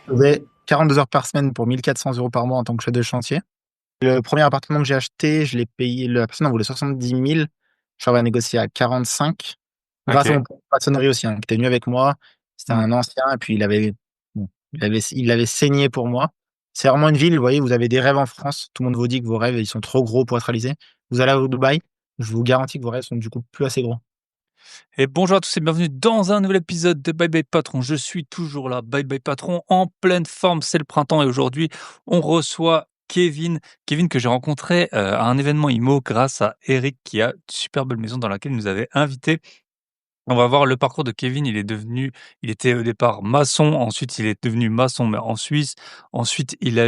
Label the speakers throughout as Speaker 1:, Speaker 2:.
Speaker 1: Je faisais 42 heures par semaine pour 1 400 € par mois en tant que chef de chantier. Le premier appartement que j'ai acheté, je l'ai payé, la personne en voulait 70 000. Je l'avais négocié à 45, grâce à
Speaker 2: Ok.
Speaker 1: mon maçonnerie aussi, hein, qui était venu avec moi. C'était
Speaker 2: Hmm.
Speaker 1: un ancien, et puis bon, il avait saigné pour moi. C'est vraiment une ville, vous voyez, vous avez des rêves en France. Tout le monde vous dit que vos rêves, ils sont trop gros pour être réalisés. Vous allez au Dubaï, je vous garantis que vos rêves sont du coup plus assez gros.
Speaker 2: Et bonjour à tous et bienvenue dans un nouvel épisode de Bye Bye Patron. Je suis toujours là, Bye Bye Patron, en pleine forme. C'est le printemps et aujourd'hui, on reçoit Kevin. Kevin que j'ai rencontré à un événement IMO grâce à Eric qui a une super belle maison dans laquelle il nous avait invités. On va voir le parcours de Kevin. Il était au départ maçon. Ensuite, il est devenu maçon, mais en Suisse. Ensuite, il a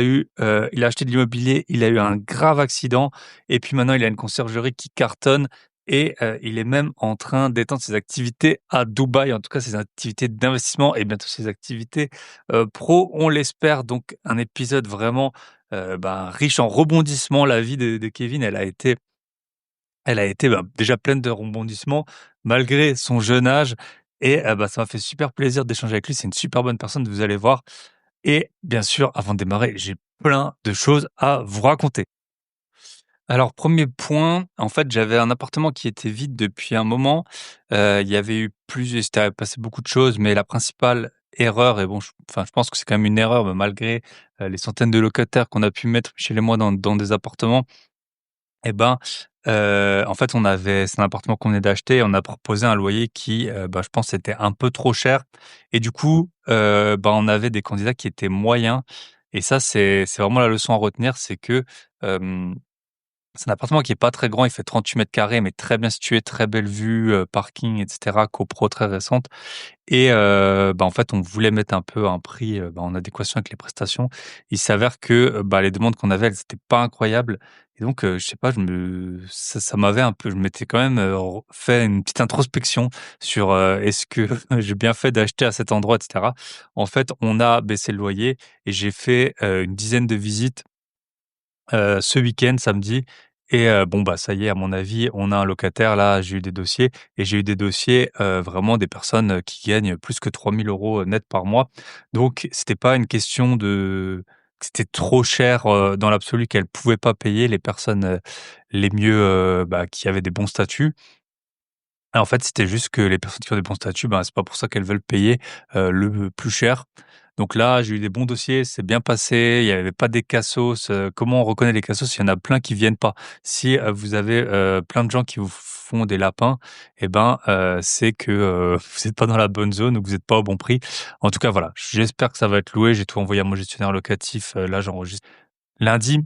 Speaker 2: acheté de l'immobilier. Il a eu un grave accident. Et puis maintenant, il a une conciergerie qui cartonne. Et il est même en train d'étendre ses activités à Dubaï. En tout cas, ses activités d'investissement et bientôt ses activités pro. On l'espère. Donc, un épisode vraiment riche en rebondissements. La vie de Kevin, elle a été, déjà pleine de rebondissements malgré son jeune âge et ça m'a fait super plaisir d'échanger avec lui. C'est une super bonne personne, vous allez voir et bien sûr, avant de démarrer, j'ai plein de choses à vous raconter. Alors premier point, en fait, j'avais un appartement qui était vide depuis un moment. Il y avait eu il s'était passé beaucoup de choses, mais la principale erreur et bon, je pense que c'est quand même une erreur, mais malgré, les centaines de locataires qu'on a pu mettre chez les moi dans des appartements, et ben, en fait, c'est un appartement qu'on venait d'acheter et on a proposé un loyer qui, je pense était un peu trop cher et du coup, on avait des candidats qui étaient moyens et ça, c'est vraiment la leçon à retenir, c'est que, hem c'est un appartement qui est pas très grand, il fait 38 mètres carrés, mais très bien situé, très belle vue, parking et cetera, copro très récente et en fait, on voulait mettre un peu un prix, en adéquation avec les prestations. Il s'avère que, les demandes qu'on avait, elles étaient pas incroyables et donc je sais pas, ça m'avait un peu je m'étais quand même, re fait une petite introspection sur, est-ce que j'ai bien fait d'acheter à cet endroit et cetera. En fait, on a baissé le loyer et j'ai fait, une dizaine de visites ce week-end, samedi et ça y est, à mon avis, on a un locataire. Là, j'ai eu des dossiers et j'ai eu des dossiers, vraiment des personnes, qui gagnent plus que 3 000 € net par mois. Donc c'était pas une question de que c'était trop cher, dans l'absolu, qu'elles pouvaient pas payer les personnes, les mieux, qui avaient des bons statuts. Et en fait, c'était juste que les personnes qui ont des bons statuts, c'est pas pour ça qu'elles veulent payer, le plus cher. Donc là, j'ai eu des bons dossiers, c'est bien passé, il y avait pas des cassos. Comment on reconnaît les cassos? Il y en a plein qui viennent pas. Si, vous avez, plein de gens qui vous font des lapins c'est que, vous êtes pas dans la bonne zone ou que vous êtes pas au bon prix. En tout cas, voilà, j'espère que ça va être loué. J'ai tout envoyé à mon gestionnaire locatif, là, j'enregistre lundi.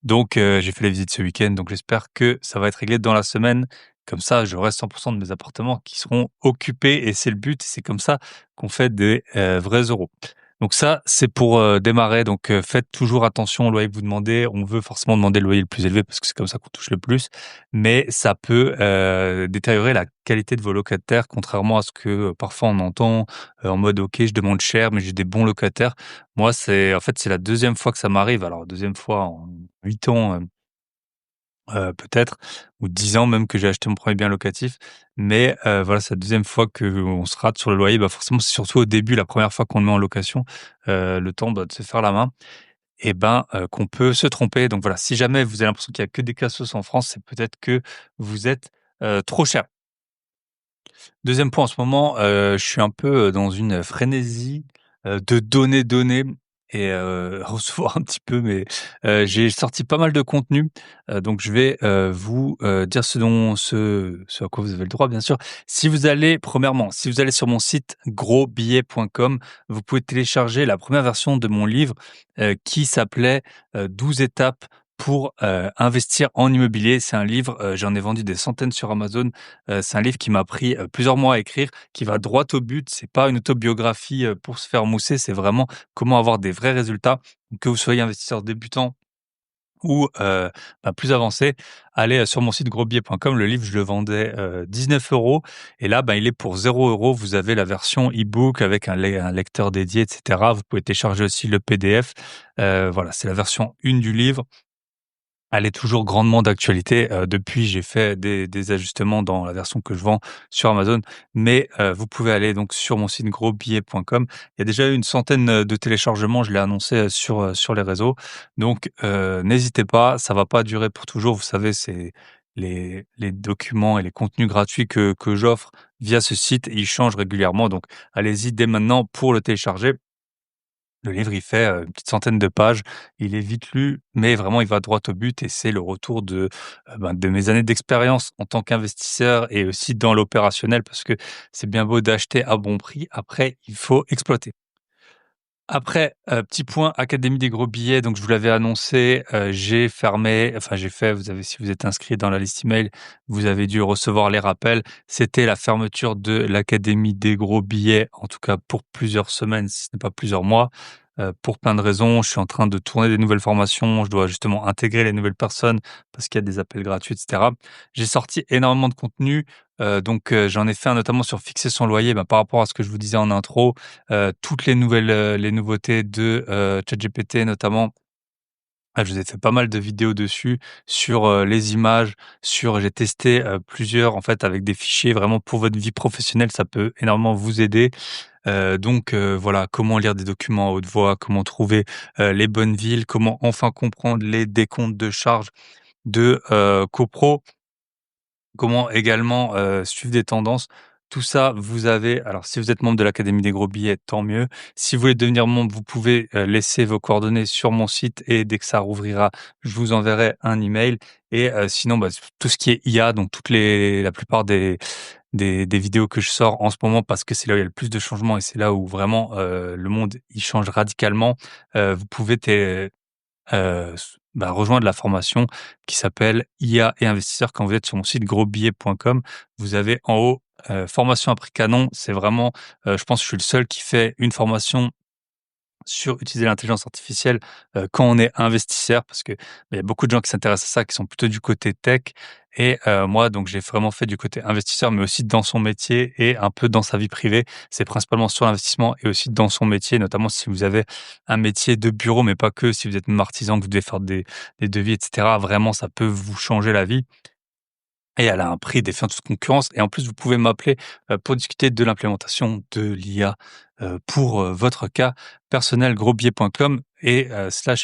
Speaker 2: Donc, j'ai fait les visites ce week-end, donc j'espère que ça va être réglé dans la semaine. Comme ça, j'aurai 100 de mes appartements qui seront occupés et c'est le but. C'est comme ça qu'on fait des, vrais euros. Donc ça, c'est pour, démarrer. Donc, faites toujours attention au loyer que vous demandez. On veut forcément demander le loyer le plus élevé parce que c'est comme ça qu'on touche le plus. Mais ça peut, détériorer la qualité de vos locataires, contrairement à ce que, parfois on entend, en mode: «OK, je demande cher, mais j'ai des bons locataires». Moi, c'est la deuxième fois que ça m'arrive. Alors deuxième fois en 8 ans, peut-être ou 10 ans même que j'ai acheté mon premier bien locatif. Mais voilà, c'est la deuxième fois qu'on se rate sur le loyer. Forcément, c'est surtout au début, la première fois qu'on le met en location, le temps, de se faire la main et qu'on peut se tromper. Donc voilà, si jamais vous avez l'impression qu'il y a que des cassos en France, c'est peut-être que vous êtes, trop cher. Deuxième point, en ce moment, je suis un peu, dans une frénésie, de donner et recevoir un petit peu, mais j'ai sorti pas mal de contenu, donc je vais, vous, dire ce à quoi vous avez le droit, bien sûr. Premièrement, si vous allez sur mon site grosbillets.com, vous pouvez télécharger la première version de mon livre, qui s'appelait, 12 étapes pour, investir en immobilier. C'est un livre, j'en ai vendu des centaines sur Amazon. C'est un livre qui m'a pris, plusieurs mois à écrire, qui va droit au but. C'est pas une autobiographie, pour se faire mousser, c'est vraiment comment avoir des vrais résultats. Que vous soyez investisseur débutant ou, plus avancé, allez, sur mon site grosbiais.com. Le livre, je le vendais, 19 € et là, il est pour 0 €. Vous avez la version e-book avec un lecteur dédié et cetera. Vous pouvez télécharger aussi le PDF. Voilà, c'est la version 1 du livre. Elle est toujours grandement d'actualité. Depuis, j'ai fait des ajustements dans la version que je vends sur Amazon, mais vous pouvez aller donc sur mon site grosbillets.com. Il y a déjà eu une centaine, de téléchargements, je l'ai annoncé, sur les réseaux. Donc n'hésitez pas, ça va pas durer pour toujours. Vous savez, c'est les documents et les contenus gratuits que j'offre via ce site, ils changent régulièrement, donc allez-y dès maintenant pour le télécharger. Le livre, il fait, une petite centaine de pages. Il est vite lu, mais vraiment il va droit au but et c'est le retour de mes années d'expérience en tant qu'investisseur et aussi dans l'opérationnel parce que c'est bien beau d'acheter à bon prix, après il faut exploiter. Après, petit point Académie des gros billets, donc je vous l'avais annoncé, j'ai fermé enfin j'ai fait vous avez si vous êtes inscrit dans la liste email, vous avez dû recevoir les rappels. C'était la fermeture de l'Académie des gros billets, en tout cas pour plusieurs semaines, si ce n'est pas plusieurs mois, pour plein de raisons. Je suis en train de tourner des nouvelles formations, je dois justement intégrer les nouvelles personnes parce qu'il y a des appels gratuits et cetera. J'ai sorti énormément de contenu, j'en ai fait un notamment sur fixer son loyer, par rapport à ce que je vous disais en intro. Toutes les nouvelles, les nouveautés de, ChatGPT notamment. Je vous ai fait pas mal de vidéos dessus, sur, les images, j'ai testé, plusieurs en fait avec des fichiers vraiment pour votre vie professionnelle, ça peut énormément vous aider. Voilà, comment lire des documents à haute voix, comment trouver, les bonnes villes, comment enfin comprendre les décomptes de charges de, copro. Comment également, suivre des tendances. Tout ça, vous avez alors si vous êtes membre de l'Académie des gros billets, tant mieux. Si vous voulez devenir membre, vous pouvez, laisser vos coordonnées sur mon site et dès que ça rouvrira, je vous enverrai un email et sinon, tout ce qui est IA, donc la plupart des vidéos que je sors en ce moment parce que c'est là où il y a le plus de changements et c'est là où vraiment, le monde, il change radicalement. Vous pouvez rejoindre la formation qui s'appelle IA et investisseurs. Quand vous êtes sur mon site grosbillets.com, vous avez en haut, formation à prix canon. C'est vraiment, je pense que je suis le seul qui fait une formation sur utiliser l'intelligence artificielle, quand on est investisseur parce que, il y a beaucoup de gens qui s'intéressent à ça, qui sont plutôt du côté tech et moi donc j'ai vraiment fait du côté investisseur, mais aussi dans son métier et un peu dans sa vie privée. C'est principalement sur l'investissement et aussi dans son métier, notamment si vous avez un métier de bureau, mais pas que. Si vous êtes même artisan, que vous devez faire des devis et cetera, vraiment ça peut vous changer la vie. Et elle a un prix défiant toute concurrence et en plus vous pouvez m'appeler, pour discuter de l'implémentation de l'IA, pour, votre cas personnel. Grosbiais.com et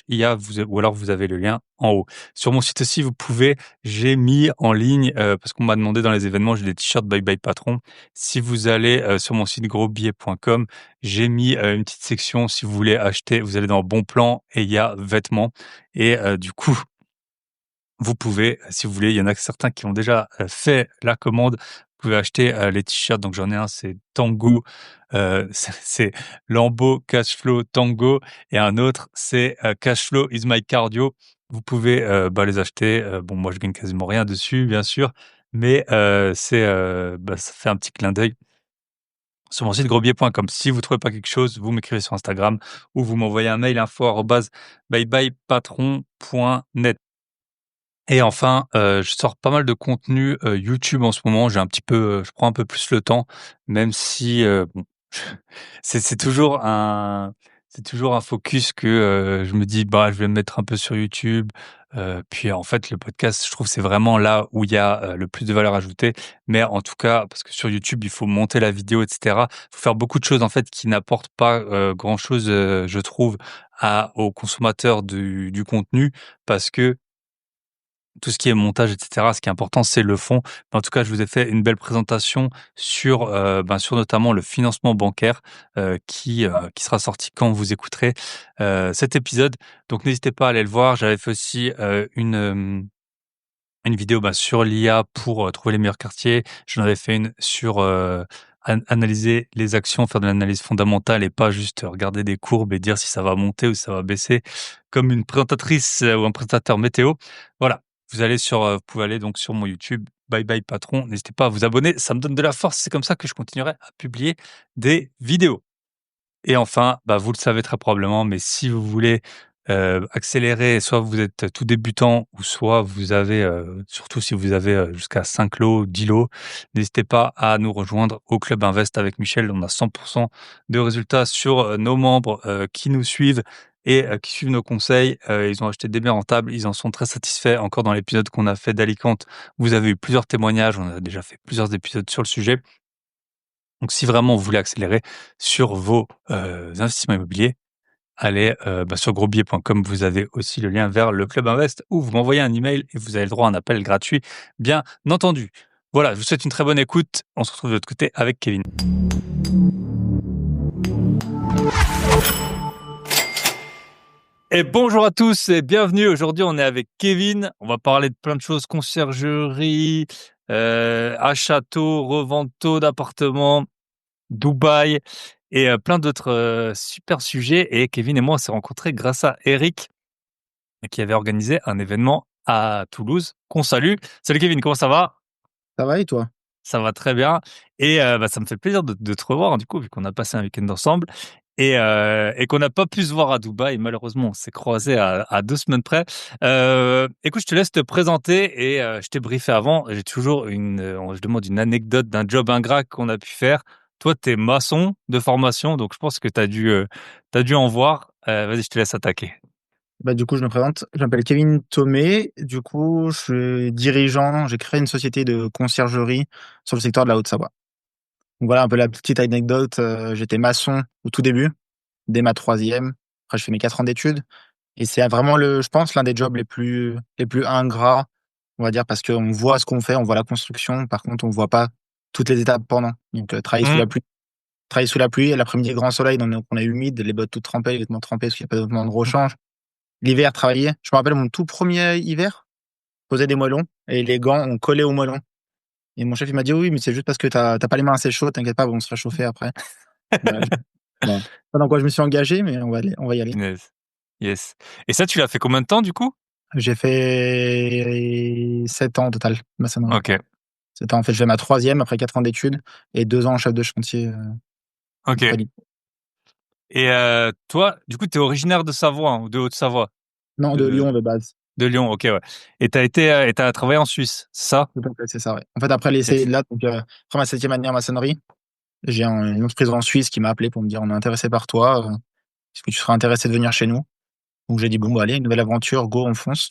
Speaker 2: /IA ou alors vous avez le lien en haut. Sur mon site aussi, vous pouvez j'ai mis en ligne, parce qu'on m'a demandé dans les événements, j'ai des t-shirts Bye Bye Patron. Si vous allez, sur mon site grosbiais.com, j'ai mis, une petite section si vous voulez acheter, vous allez dans Bons plans et il y a vêtements et du coup vous pouvez, si vous voulez, il y en a certains qui ont déjà, fait la commande. Vous pouvez acheter, les t-shirts, donc j'en ai un, c'est Tango, c'est Lambo Cashflow Tango et un autre, c'est, Cashflow is my cardio. Vous pouvez, les acheter, bon moi je gagne quasiment rien dessus bien sûr, mais ça fait un petit clin d'œil sur mon site grosbier.com. Si vous trouvez pas quelque chose, vous m'écrivez sur Instagram ou vous m'envoyez un mail info@byebyepatron.net. Et enfin, je sors pas mal de contenu, YouTube en ce moment. Je prends un peu plus le temps, même si, bon, c'est toujours un focus que, je me dis: «Bah, je vais me mettre un peu sur YouTube». Puis en fait, le podcast, je trouve, c'est vraiment là où il y a, le plus de valeur ajoutée. Mais en tout cas, parce que sur YouTube, il faut monter la vidéo et cetera. Il faut faire beaucoup de choses, en fait, qui n'apportent pas, grand-chose, je trouve, aux consommateurs du contenu parce que tout ce qui est montage et cetera, ce qui est important, c'est le fond. En tout cas, je vous ai fait une belle présentation sur, sur notamment le financement bancaire, qui sera sorti quand vous écouterez, cet épisode. Donc n'hésitez pas à aller le voir. J'avais fait aussi, une vidéo, sur l'IA pour, trouver les meilleurs quartiers. J'en avais fait une sur, analyser les actions, faire de l'analyse fondamentale et pas juste regarder des courbes et dire si ça va monter ou si ça va baisser comme une présentatrice, ou un présentateur météo. Voilà, vous pouvez aller donc sur mon YouTube, Bye Bye Patron. N'hésitez pas à vous abonner, ça me donne de la force. C'est comme ça que je continuerai à publier des vidéos. Et enfin, vous le savez très probablement, mais si vous voulez, accélérer, soit vous êtes tout débutant ou soit vous avez, surtout si vous avez, jusqu'à 5 lots, 10 lots, n'hésitez pas à nous rejoindre au Club Invest avec Michel. On a 100 de résultats sur, nos membres, qui nous suivent et qui suivent nos conseils. Ils ont acheté des biens rentables, ils en sont très satisfaits. Encore dans l'épisode qu'on a fait d'Alicante, vous avez eu plusieurs témoignages, on a déjà fait plusieurs épisodes sur le sujet. Donc si vraiment vous voulez accélérer sur vos, investissements immobiliers, allez, sur grosbillet.com, vous avez aussi le lien vers le Club Invest où vous m'envoyez un email et vous avez le droit à un appel gratuit, bien entendu. Voilà, je vous souhaite une très bonne écoute. On se retrouve de l'autre côté avec Kevin. Et bonjour à tous et bienvenue. Aujourd'hui, on est avec Kevin. On va parler de plein de choses, conciergerie, achat tôt, revente tôt d'appartements, Dubaï et plein d'autres, super sujets. Et Kevin et moi, on s'est rencontrés grâce à Eric qui avait organisé un événement à Toulouse, qu'on salue. Salut Kevin, comment ça va?
Speaker 1: Ça va et toi?
Speaker 2: Ça va très bien et ça me fait plaisir de te revoir, du coup, vu qu'on a passé un week-end ensemble et qu'on n'a pas pu se voir à Dubaï. Malheureusement, on s'est croisés à 2 semaines près. Écoute, je te laisse te présenter et je t'ai briefé avant. J'ai toujours je demande une anecdote d'un job ingrat qu'on a pu faire. Toi, tu es maçon de formation, donc je pense que tu dû en voir. Vas-y, je te laisse attaquer.
Speaker 1: Bah, du coup, je me présente. Je m'appelle Kevin Thomé. Du coup, je suis dirigeant. J'ai créé une société de conciergerie sur le secteur de la Haute-Savoie. Donc voilà un peu la petite anecdote. J'étais maçon au tout début, dès ma troisième. Après, je fais mes 4 ans d'études. Et c'est vraiment je pense, l'un des jobs les plus ingrats, on va dire, parce qu'on voit ce qu'on fait, on voit la construction. Par contre, on voit pas toutes les étapes pendant. Donc,
Speaker 2: Mmh.
Speaker 1: travailler sous la pluie, et l'après-midi, grand soleil, donc on est humide, les bottes toutes trempées, les vêtements trempés, parce qu'il n'y a pas vraiment de rechange. L'hiver, travailler. Je me rappelle mon tout premier hiver, poser des moellons et les gants, on collait aux moellons. Et mon chef, il m'a dit: «Oui, mais c'est juste parce que t'as pas les mains assez chaudes, t'inquiète pas, on se réchauffer après». Voilà, bon, pas dans quoi je me suis engagé, mais on va y aller.
Speaker 2: Punaise. Yes. Et ça, tu l'as fait combien de temps, du coup?
Speaker 1: J'ai fait 7 ans au total, maçonnerie.
Speaker 2: OK,
Speaker 1: 7 ans, en fait, je fais ma troisième après 4 ans d'études et 2 ans en chef de chantier,
Speaker 2: OK.
Speaker 1: après l'IP.
Speaker 2: Et toi, du coup, tu es originaire de Savoie, hein, ou de Haute-Savoie?
Speaker 1: Non, de
Speaker 2: De
Speaker 1: Lyon de base.
Speaker 2: de Lyon, OK, ouais. Et tu as travaillé en Suisse, c'est ça?
Speaker 1: Tout à fait, c'est ça, ouais. En fait, après l'essai
Speaker 2: Yes.
Speaker 1: là, donc après ma 7e année en maçonnerie, j'ai une entreprise en Suisse qui m'a appelé pour me dire: «On est intéressé par toi, est-ce que tu serais intéressé de venir chez nous?» Donc j'ai dit: «Bon, bah, allez, une nouvelle aventure, go, on fonce».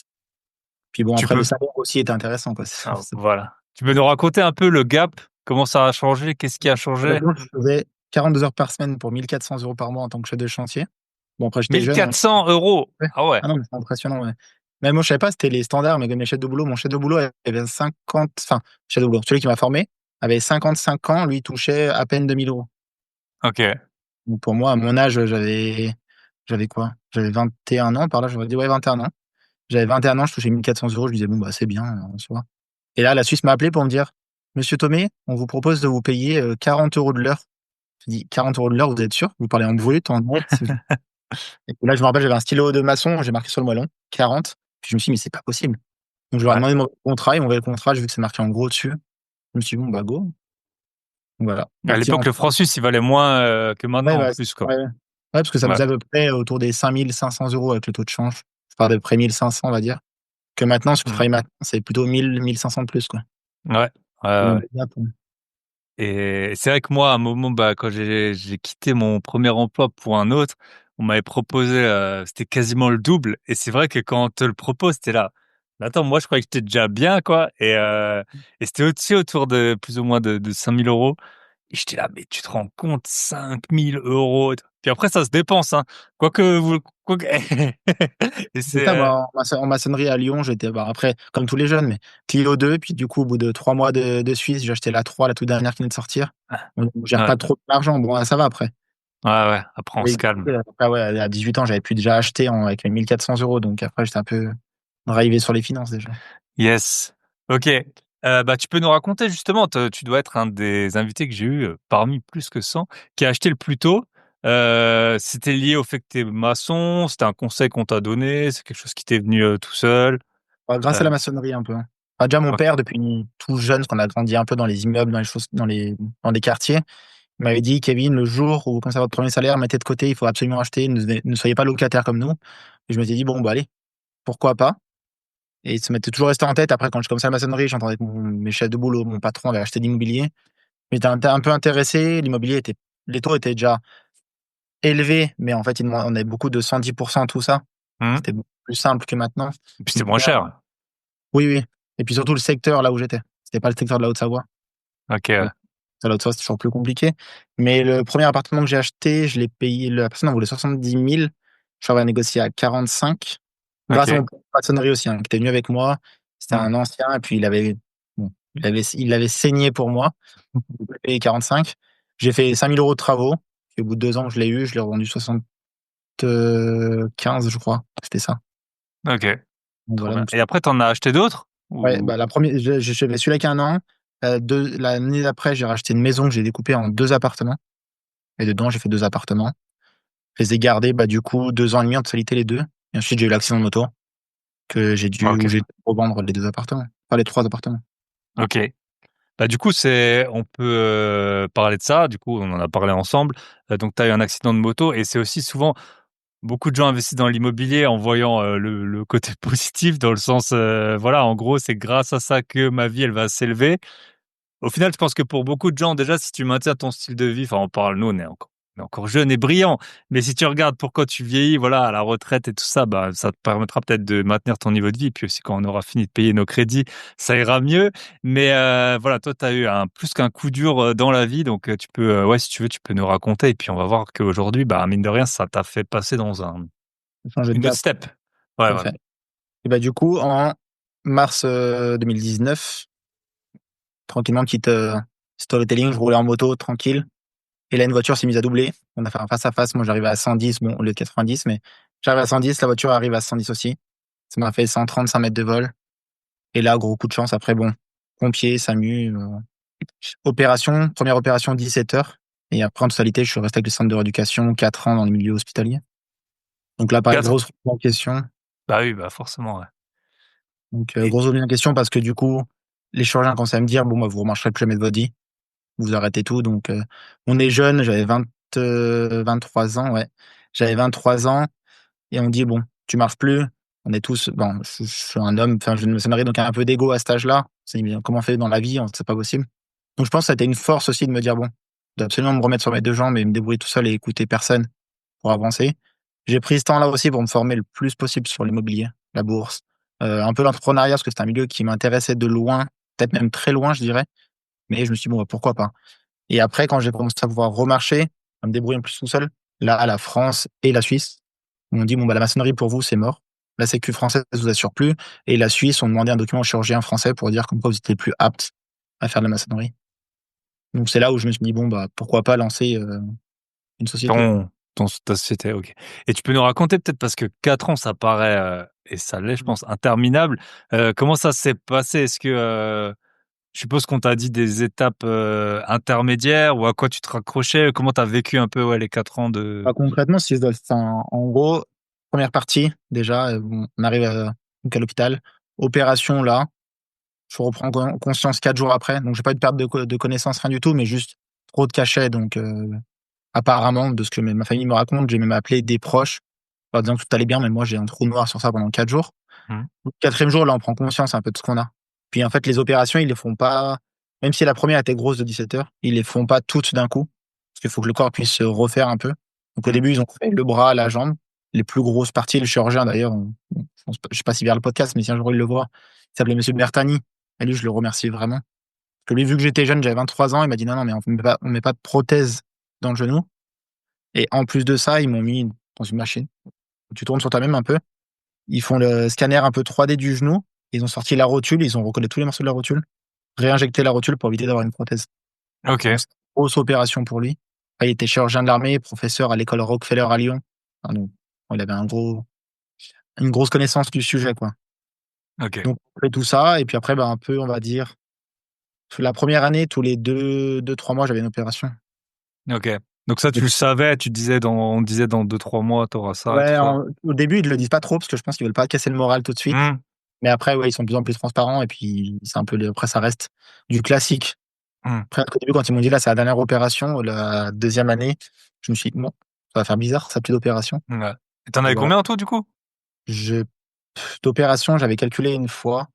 Speaker 1: Puis bon,
Speaker 2: Tu
Speaker 1: après le
Speaker 2: peux
Speaker 1: salaire aussi était intéressant, quoi.
Speaker 2: voilà. Tu peux nous raconter un peu le gap? Comment ça a changé? Qu'est-ce qui a changé?
Speaker 1: Honnêtement, je faisais 42 heures par semaine pour 1 400 € par mois en tant que chef de chantier. Bon, après, j'étais jeune, hein.
Speaker 2: 1 400 €!
Speaker 1: Ouais.
Speaker 2: Ah ouais.
Speaker 1: Ah non, mais c'est impressionnant, ouais. Même moi, je savais pas, c'était les standards, mais comme mes chefs de boulot, mon chef de boulot avait 50, enfin, chef de boulot, celui qui m'a formé avait 55 ans, lui, il touchait à peine 2 000 €.
Speaker 2: OK.
Speaker 1: Donc pour moi, à mon âge, j'avais quoi? J'avais 21 ans par là, j'aurais dit, ouais, 21 ans. J'avais 21 ans, je touchais 1 400 €, je disais: «Bon, bah, c'est bien, en soi». Et là, la Suisse m'a appelé pour me dire: «Monsieur Thomé, on vous propose de vous payer, 40 € de l'heure». Je dis: «40 € de l'heure, vous êtes sûr? Vous parlez en brut, en net?» Et là, je me rappelle, j'avais un stylo de maçon, j'ai marqué sur le moellon 40. Puis je me suis dit: «Mais c'est pas possible». Donc je leur ai
Speaker 2: Ouais.
Speaker 1: demandé mon contrat, ils m'ont envoyé le contrat, j'ai vu que c'est marqué en gros dessus. Je me suis dit: «Bon, bah, go». Donc voilà,
Speaker 2: À
Speaker 1: parti
Speaker 2: l'époque,
Speaker 1: en
Speaker 2: le franc suisse, il valait moins, que
Speaker 1: ouais,
Speaker 2: maintenant, en
Speaker 1: bah,
Speaker 2: plus, quoi.
Speaker 1: ouais, ouais. Ouais, parce que ça
Speaker 2: Ouais.
Speaker 1: faisait à peu près autour des 5 500 € avec le taux de change. Enfin, à peu près 1 500, on va dire. Que maintenant, ce que je
Speaker 2: Mmh.
Speaker 1: travaille maintenant, c'est plutôt 1 500 de plus, quoi.
Speaker 2: Ouais. Ouais,
Speaker 1: Il y a
Speaker 2: ouais,
Speaker 1: un
Speaker 2: ouais.
Speaker 1: gros gap, ouais.
Speaker 2: Et c'est vrai que moi, à un moment, quand j'ai quitté mon premier emploi pour un autre, on m'avait proposé, c'était quasiment le double et c'est vrai que quand on te le propose, tu es là: «Mais attends, moi je croyais que j'étais déjà bien, quoi» et c'était aussi autour de plus ou moins de 5 000 € et j'étais là: «Mais tu te rends compte 5 000 € et tout». Puis après ça se dépense, hein, quoique vous quoique et
Speaker 1: C'est
Speaker 2: c'est,
Speaker 1: ça, bah, en maçonnerie à Lyon, j'étais, bah, après, comme tous les jeunes, mais Clio 2, puis du coup, au bout de 3 mois de Suisse, j'ai acheté la 3, la toute dernière qui venait de sortir. Donc on gère
Speaker 2: ouais,
Speaker 1: pas trop d'argent, bon, ça va après.
Speaker 2: ouais, ouais, après on se
Speaker 1: Et
Speaker 2: calme.
Speaker 1: après, ouais, à 18 ans, j'avais pu déjà acheter avec mes 1 400 €, donc après, j'étais un peu drivé sur les finances déjà.
Speaker 2: Yes. OK. Tu peux nous raconter justement, tu dois être un des invités que j'ai eu, parmi plus que 100, qui a acheté le plus tôt. C'était lié au fait que tu es maçon? C'était un conseil qu'on t'a donné? C'est quelque chose qui t'est venu, tout seul?
Speaker 1: Bah, grâce à
Speaker 2: Heu,
Speaker 1: la maçonnerie un peu, hein. Bah, déjà mon
Speaker 2: OK.
Speaker 1: père depuis tout jeune, parce qu'on a grandi un peu dans les immeubles, dans des quartiers, il m'avait dit: «Kevin, le jour où vous commencez à avoir votre 1er salaire, mettez de côté, il faut absolument acheter, ne soyez pas locataire comme nous». Et je m'étais dit: «Bon, bah, allez, pourquoi pas?» Et ça m'était toujours resté en tête. Après, quand je commençais la maçonnerie, j'entendais que mes chefs de boulot, mon patron avait acheté de l'immobilier. J'étais un peu intéressé, les taux étaient déjà élevé, mais en fait, on avait beaucoup de 110% tout ça.
Speaker 2: Mmh.
Speaker 1: C'était beaucoup plus simple que maintenant.
Speaker 2: Et puis c'est
Speaker 1: Donc
Speaker 2: moins
Speaker 1: là,
Speaker 2: cher.
Speaker 1: oui, oui. Et puis surtout le secteur là où j'étais. C'était pas le secteur de la Haute-Savoie.
Speaker 2: OK, ouais.
Speaker 1: Donc, ça, la Haute-Savoie, c'est toujours plus compliqué. Mais le premier appartement que j'ai acheté, je l'ai payé, la personne en voulait 70 000. Je l'avais négocié à 45. Grâce à
Speaker 2: OK.
Speaker 1: mon maçonnerie aussi, hein, qui était venu avec moi. C'était
Speaker 2: Mmh.
Speaker 1: un ancien, et puis bon, il avait saigné pour moi. Je l'ai payé 45. J'ai fait 5 000 € de travaux. Et au bout de 2 ans, je l'ai eu. Je l'ai revendu 75, je crois. C'était ça.
Speaker 2: OK,
Speaker 1: Donc
Speaker 2: trop
Speaker 1: voilà.
Speaker 2: bien.
Speaker 1: Donc,
Speaker 2: Et après tu en as acheté d'autres?
Speaker 1: ouais,
Speaker 2: Ou
Speaker 1: bah, la première, j'ai fait celui-là qui a un an. L'année d'après, j'ai racheté une maison que j'ai découpée en 2 appartements. Et dedans, j'ai fait 2 appartements. Je les ai gardés, bah, du coup, 2 ans et demi en totalité, les deux. Et ensuite, j'ai eu l'accident de moto où
Speaker 2: OK,
Speaker 1: j'ai dû revendre les 2 appartements. Enfin, les 3 appartements.
Speaker 2: OK. Bah, du coup, on peut, parler de ça. Du coup, on en a parlé ensemble. Donc tu as eu un accident de moto et c'est aussi souvent beaucoup de gens investissent dans l'immobilier en voyant, le côté positif dans le sens, voilà, en gros, c'est grâce à ça que ma vie, elle va s'élever. Au final, je pense que pour beaucoup de gens, déjà, si tu maintiens ton style de vie, enfin, on parle, nous, on est encore jeunes et brillants, mais si tu regardes pour quand tu vieillis, voilà, à la retraite et tout ça, bah, ça te permettra peut-être de maintenir ton niveau de vie. Puis aussi, quand on aura fini de payer nos crédits, ça ira mieux. Mais voilà, toi, tu as eu plus qu'un coup dur dans la vie, donc tu peux, ouais, si tu veux, tu peux nous raconter. Et puis, on va voir qu'aujourd'hui, bah, mine de rien, ça t'a fait passer dans
Speaker 1: J'ai changé de
Speaker 2: une autre
Speaker 1: gap,
Speaker 2: step. Ouais,
Speaker 1: tout à
Speaker 2: voilà.
Speaker 1: fait. Et bah, du coup, en mars 2019, tranquillement, petite storytelling, je roulais en moto, tranquille. Et là, une voiture s'est mise à doubler. On a fait un face à face. Moi, j'arrivais à 110, bon, au lieu de 90, mais j'arrive à 110. La voiture arrive à 110 aussi. Ça m'a fait 135 mètres de vol. Et là, gros coup de chance. Après, bon, pompier, SAMU, première opération, 17 heures. Et après, en totalité, je suis resté avec le centre de rééducation 4 ans dans le milieu hospitalier. Donc là, pareil,
Speaker 2: 4.
Speaker 1: grosse remise en question.
Speaker 2: Bah oui, bah forcément, ouais.
Speaker 1: Donc,
Speaker 2: Et
Speaker 1: grosse remise en question parce que du coup, les chirurgiens commençaient à me dire, bon, bah, vous ne remarcherez plus jamais de votre vie. Vous arrêtez tout. Donc, on est jeune. J'avais 23 ans, ouais. J'avais 23 ans. Et on dit, bon, tu marches plus. On est tous, bon, je suis un homme, enfin, je me maçonnerie, donc un peu d'ego à cet âge-là. C'est comment on fait dans la vie, c'est pas possible. Donc je pense que ça a été une force aussi de me dire, bon, je dois absolument me remettre sur mes deux jambes et me débrouiller tout seul et écouter personne pour avancer. J'ai pris ce temps-là aussi pour me former le plus possible sur l'immobilier, la bourse, un peu l'entrepreneuriat, parce que c'est un milieu qui m'intéressait de loin, peut-être même très loin, je dirais. Mais je me suis dit, bon, bah, pourquoi pas. Et après, quand j'ai commencé à pouvoir remarcher, à me débrouiller un peu plus tout seul, là, la France et la Suisse m'ont dit, bon, bah, la maçonnerie pour vous, c'est mort. La Sécu française vous assure plus. Et la Suisse ont demandé un document au chirurgien français pour dire comme quoi vous étiez plus apte à faire de la maçonnerie. Donc c'est là où je me suis dit, bon, bah, pourquoi pas lancer une société.
Speaker 2: ta société, OK. Et tu peux nous raconter peut-être parce que 4 ans, ça paraît, et ça l'est, je pense, interminable. Comment ça s'est passé? Est-ce que, je suppose qu'on t'a dit des étapes, intermédiaires ou à quoi tu te raccrochais? Comment tu as vécu un peu, ouais, les 4 ans de
Speaker 1: Bah, concrètement, si je dois, enfin, en gros, première partie, déjà, bon, on arrive donc à l'hôpital. Opération là, je reprends conscience 4 jours après. Donc, j'ai pas eu de perte de connaissance, rien du tout, mais juste trop de cachets. Donc, apparemment, de ce que ma famille me raconte, j'ai même appelé des proches en disant que tout allait bien, mais moi, j'ai un trou noir sur ça pendant 4 jours.
Speaker 2: mmh,
Speaker 1: Le quatrième jour, là, on prend conscience un peu de ce qu'on a. Puis, en fait, les opérations, ils les font pas, même si la première était grosse de 17 heures, ils les font pas toutes d'un coup. Parce qu'il faut que le corps puisse se refaire un peu. Donc, au
Speaker 2: mmh,
Speaker 1: début, ils ont fait le bras, la jambe, les plus grosses parties. Le chirurgien, d'ailleurs, je sais pas s'il verra le podcast, mais si un jour il le voit, il s'appelait Monsieur Bertani. Et lui, je le remercie vraiment. Parce que lui, vu que j'étais jeune, j'avais 23 ans, il m'a dit non, non, mais on met pas de prothèse dans le genou. Et en plus de ça, ils m'ont mis dans une machine. Tu tournes sur toi-même un peu. Ils font le scanner un peu 3D du genou. Ils ont sorti la rotule, ils ont recollé tous les morceaux de la rotule, réinjecté la rotule pour éviter d'avoir une prothèse. Donc,
Speaker 2: OK.
Speaker 1: c'est une grosse opération pour lui. Après, il était chirurgien de l'armée, professeur à l'école Rockefeller à Lyon. Enfin, donc, il avait une grosse connaissance du sujet, quoi.
Speaker 2: OK.
Speaker 1: Donc, on fait tout ça. Et puis après, un peu, on va dire, la première année, tous les 3 mois, j'avais une opération.
Speaker 2: OK. Donc ça, tu
Speaker 1: Et
Speaker 2: le savais, on disait dans 2-3 mois, tu auras ça et tout
Speaker 1: ouais,
Speaker 2: ça?
Speaker 1: au début, ils le disent pas trop parce que je pense qu'ils veulent pas casser le moral tout de suite.
Speaker 2: Mmh,
Speaker 1: Mais après, ouais, ils sont de plus en plus transparents et puis c'est un peu après, ça reste du classique.
Speaker 2: mmh,
Speaker 1: Après, au début, quand ils m'ont dit là, c'est la dernière opération, la deuxième année, je me suis dit, non, ça va faire bizarre, ça, plus d'opération.
Speaker 2: ouais. Et tu en
Speaker 1: Et
Speaker 2: avais
Speaker 1: voilà.
Speaker 2: combien en tout, du coup?
Speaker 1: Je, d'opération, j'avais calculé une fois,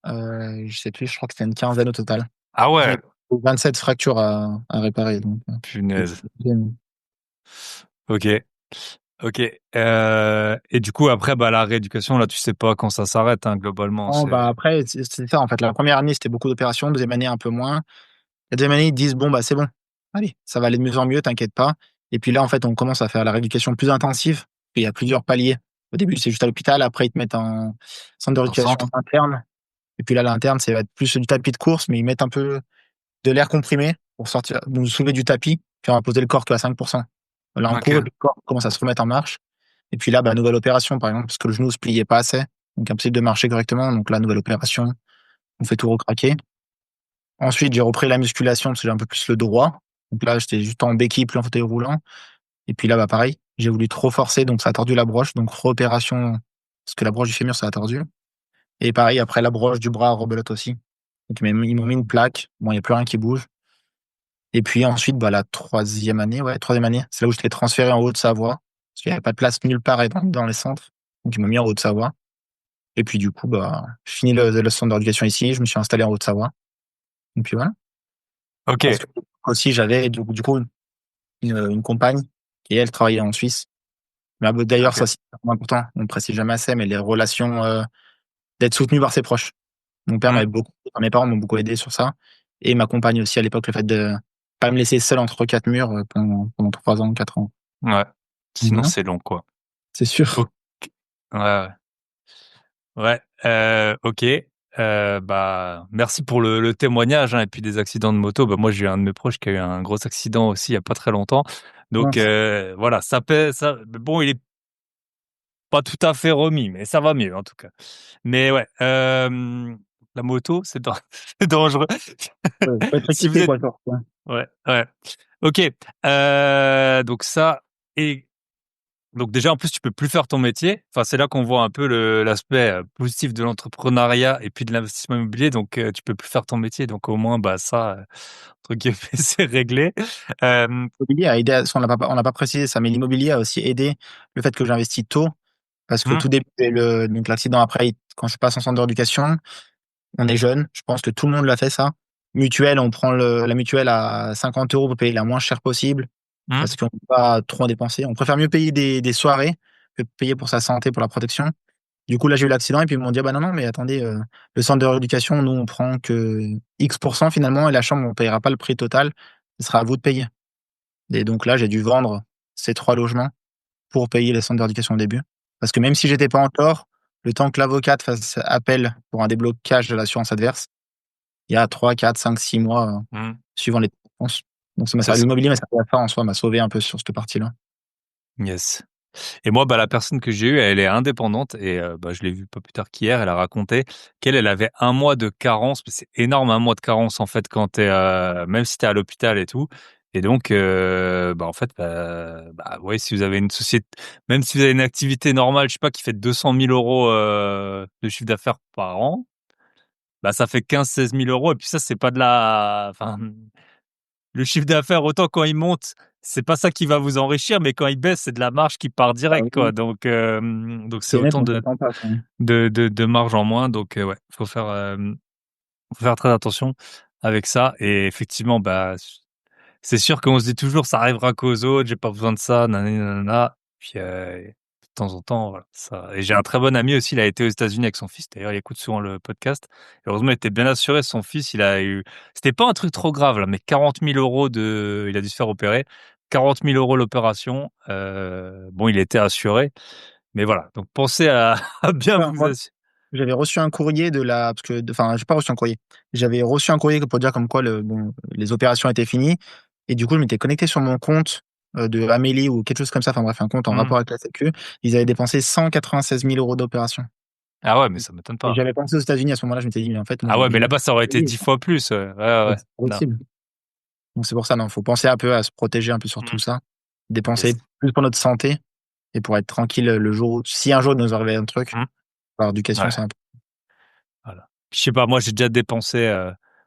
Speaker 1: je sais plus, je crois que c'était une quinzaine au total.
Speaker 2: Ah ouais,
Speaker 1: J'avais 27 fractures à réparer. Donc,
Speaker 2: punaise. OK. OK. Et du coup, après, bah, la rééducation, là, tu sais pas quand ça s'arrête, hein, globalement,
Speaker 1: Non, bah,
Speaker 2: c'est
Speaker 1: après, c'est ça, en fait. La première année, c'était beaucoup d'opérations, deuxième année, un peu moins. La deuxième année, ils disent: «Bon, bah, c'est bon. Allez, ça va aller de mieux en mieux, t'inquiète pas». Et puis là, en fait, on commence à faire la rééducation plus intensive. Il y a plusieurs paliers. Au début, c'est juste à l'hôpital, après ils te mettent en centre de
Speaker 2: au
Speaker 1: rééducation
Speaker 2: centre?
Speaker 1: interne. Et puis là, l'interne, ça va être plus du tapis de course, mais ils mettent un peu de l'air comprimé pour sortir nous soulever du tapis, puis on va poser le corps qu'à 5. Là, on court et
Speaker 2: OK.
Speaker 1: puis le corps commence à se remettre en marche. Et puis là, bah, nouvelle opération, par exemple, parce que le genou se pliait pas assez, donc impossible de marcher correctement. Donc là, nouvelle opération, on fait tout recraquer. Ensuite, j'ai repris la musculation parce que j'ai un peu plus le droit. Donc là, j'étais juste en béquille, plus en fauteuil roulant. Et puis là, bah, pareil, j'ai voulu trop forcer, donc ça a tordu la broche. Donc réopération, parce que la broche du fémur, ça a tordu. Et pareil, après la broche du bras, rebelote aussi. Donc ils m'ont mis une plaque. Bon, il y a plus rien qui bouge. Et puis ensuite, bah, la troisième année, c'est là où j'étais transféré en Haute-Savoie. Parce qu'il y avait pas de place nulle part dans les centres. Donc ils m'ont mis en Haute-Savoie. Et puis du coup, bah, je finis le centre d'éducation ici, je me suis installé en Haute-Savoie. Et puis voilà. Parce
Speaker 2: OK.
Speaker 1: que aussi, j'avais du coup une compagne et elle travaillait en Suisse. Mais d'ailleurs,
Speaker 2: OK.
Speaker 1: ça, c'est vraiment important. On ne précise jamais assez, mais les relations, d'être soutenu par ses proches. Mon père
Speaker 2: Mmh.
Speaker 1: m'avait beaucoup, enfin, mes parents m'ont beaucoup aidé sur ça. Et ma compagne aussi à l'époque, le fait de pas me laisser seul entre quatre murs pendant 3 ans, 4 ans.
Speaker 2: Ouais.
Speaker 1: Donc
Speaker 2: Sinon,
Speaker 1: voilà,
Speaker 2: c'est long, quoi.
Speaker 1: c'est sûr.
Speaker 2: OK. Ouais, ouais. Ouais, OK. Bah, merci pour le témoignage, hein, et puis des accidents de moto. Bah, moi, j'ai eu un de mes proches qui a eu un gros accident aussi il y a pas très longtemps. Donc,
Speaker 1: Mince.
Speaker 2: voilà, ça pèse, ça mais bon, il est pas tout à fait remis, mais ça va mieux, en tout cas. Mais ouais, la moto, c'est dan c'est dangereux.
Speaker 1: Ouais, faut être
Speaker 2: Si vous
Speaker 1: équipé
Speaker 2: êtes
Speaker 1: quoi, genre, ouais.
Speaker 2: ouais, ouais. OK, donc ça et donc déjà, en plus, tu peux plus faire ton métier. Enfin, c'est là qu'on voit un peu l'aspect, positif de l'entrepreneuriat et puis de l'investissement immobilier. Donc, tu peux plus faire ton métier. Donc au moins, bah, ça, entre guillemets, c'est réglé. Hem,
Speaker 1: L'immobilier a aidé on l'a pas précisé ça, mais l'immobilier a aussi aidé le fait que j'investis tôt. Parce que
Speaker 2: mmh,
Speaker 1: tout début, donc l'accident après, quand je passe en centre d'éducation, on est jeune. Je pense que tout le monde l'a fait ça. Mutuelle, on prend la mutuelle à 50 € pour payer la moins chère possible.
Speaker 2: mmh,
Speaker 1: Parce qu'on ne peut pas trop en dépenser. On préfère mieux payer des soirées que payer pour sa santé, pour la protection. Du coup, là, j'ai eu l'accident et puis ils m'ont dit: «Ah bah, non, non, mais attendez, le centre de rééducation, nous, on prend que X finalement et la chambre, on payera pas le prix total. Ce sera à vous de payer». Et donc là, j'ai dû vendre ces 3 logements pour payer le centre de rééducation au début. Parce que même si j'étais pas en tort, le temps que l'avocate fasse appel pour un déblocage de l'assurance adverse, il y a 3, 4, 5, 6 mois,
Speaker 2: mmh.
Speaker 1: suivant les dépenses. Donc ça m'a
Speaker 2: C'est
Speaker 1: servi
Speaker 2: ça.
Speaker 1: l'immobilier, mais ça en soi m'a sauvé un peu sur cette partie-là.
Speaker 2: Yes. Et moi, bah, la personne que j'ai eue, elle est indépendante et bah, je l'ai vue pas plus tard qu'hier. Elle a raconté elle avait 1 mois de carence, mais c'est énorme, 1 mois de carence, en fait, quand tu es, même si tu es à l'hôpital et tout et donc bah, en fait, ouais, si vous avez une société même si vous avez une activité normale, je sais pas, qui fait 200 000 € de chiffre d'affaires par an, bah, ça fait 15 000 à 16 000 € et puis ça, c'est pas de la enfin, le chiffre d'affaires, autant quand il monte, c'est pas ça qui va vous enrichir, mais quand il baisse, c'est de la marge qui part
Speaker 1: Ah
Speaker 2: direct, quoi.
Speaker 1: oui,
Speaker 2: Donc
Speaker 1: ce qui
Speaker 2: c'est
Speaker 1: est net,
Speaker 2: autant
Speaker 1: on
Speaker 2: de
Speaker 1: s'attend pas, quoi.
Speaker 2: de marge en moins. Donc ouais, faut faire très attention avec ça et effectivement, bah, c'est sûr qu'on se dit toujours: «Ça arrivera qu'aux autres, j'ai pas besoin de ça, nanani nanana». Puis, de temps en temps, voilà, ça et j'ai un très bon ami aussi, il a été aux États-Unis avec son fils, d'ailleurs, il écoute souvent le podcast. Heureusement, il était bien assuré, son fils, il a eu c'était pas un truc trop grave là, mais 40 000 € il a dû se faire opérer. 40 000 € l'opération, bon, il était assuré, mais voilà, donc pensez à à bien
Speaker 1: Enfin,
Speaker 2: vous
Speaker 1: moi,
Speaker 2: assurer.
Speaker 1: j'avais reçu un courrier de la parce que enfin, j'ai pas reçu un courrier. J'avais reçu un courrier pour dire comme quoi les opérations étaient finies et du coup, je m'étais connecté sur mon compte, de Amélie ou quelque chose comme ça, enfin bref, un compte en
Speaker 2: Mmh.
Speaker 1: rapport avec la sécu. Ils avaient dépensé 196 000 € d'opération.
Speaker 2: Ah ouais, mais ça m'étonne
Speaker 1: Et
Speaker 2: pas.
Speaker 1: j'avais pensé aux États-Unis à ce moment-là, je m'étais dit: «Mais en fait, mon
Speaker 2: Ah ouais, mais
Speaker 1: l'immobilier,
Speaker 2: là-bas, ça aurait été
Speaker 1: oui,
Speaker 2: 10 fois plus, ouais. Ouais, ouais, ouais.
Speaker 1: c'est
Speaker 2: Non.
Speaker 1: possible». Donc c'est pour ça, non, faut penser un peu à se protéger un peu sur tout
Speaker 2: Mmh.
Speaker 1: ça. Dépenser
Speaker 2: Yes.
Speaker 1: plus pour notre santé et pour être tranquille, le jour où si un jour il nous arrivait un truc,
Speaker 2: Mmh.
Speaker 1: par éducation,
Speaker 2: Ouais.
Speaker 1: c'est un peu
Speaker 2: Voilà. Je sais pas, moi, j'ai déjà dépensé,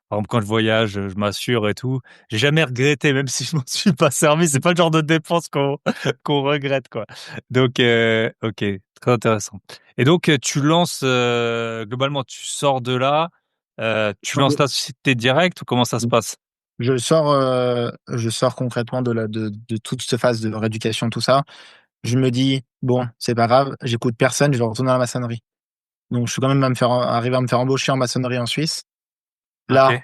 Speaker 2: par exemple, quand je voyage, je m'assure et tout. J'ai jamais regretté, même si je m'en suis pas servi. C'est pas le genre de dépense qu'on qu'on regrette, quoi. Donc, OK, très intéressant. Et donc, tu lances, globalement, tu sors de là, tu lances la société direct ou comment ça se passe?
Speaker 1: Je sors concrètement de toute cette phase de rééducation, tout ça. Je me dis, bon, c'est pas grave, j'écoute personne, je vais retourner à la maçonnerie. Donc, je suis quand même arriver à me faire embaucher en maçonnerie en Suisse. Là,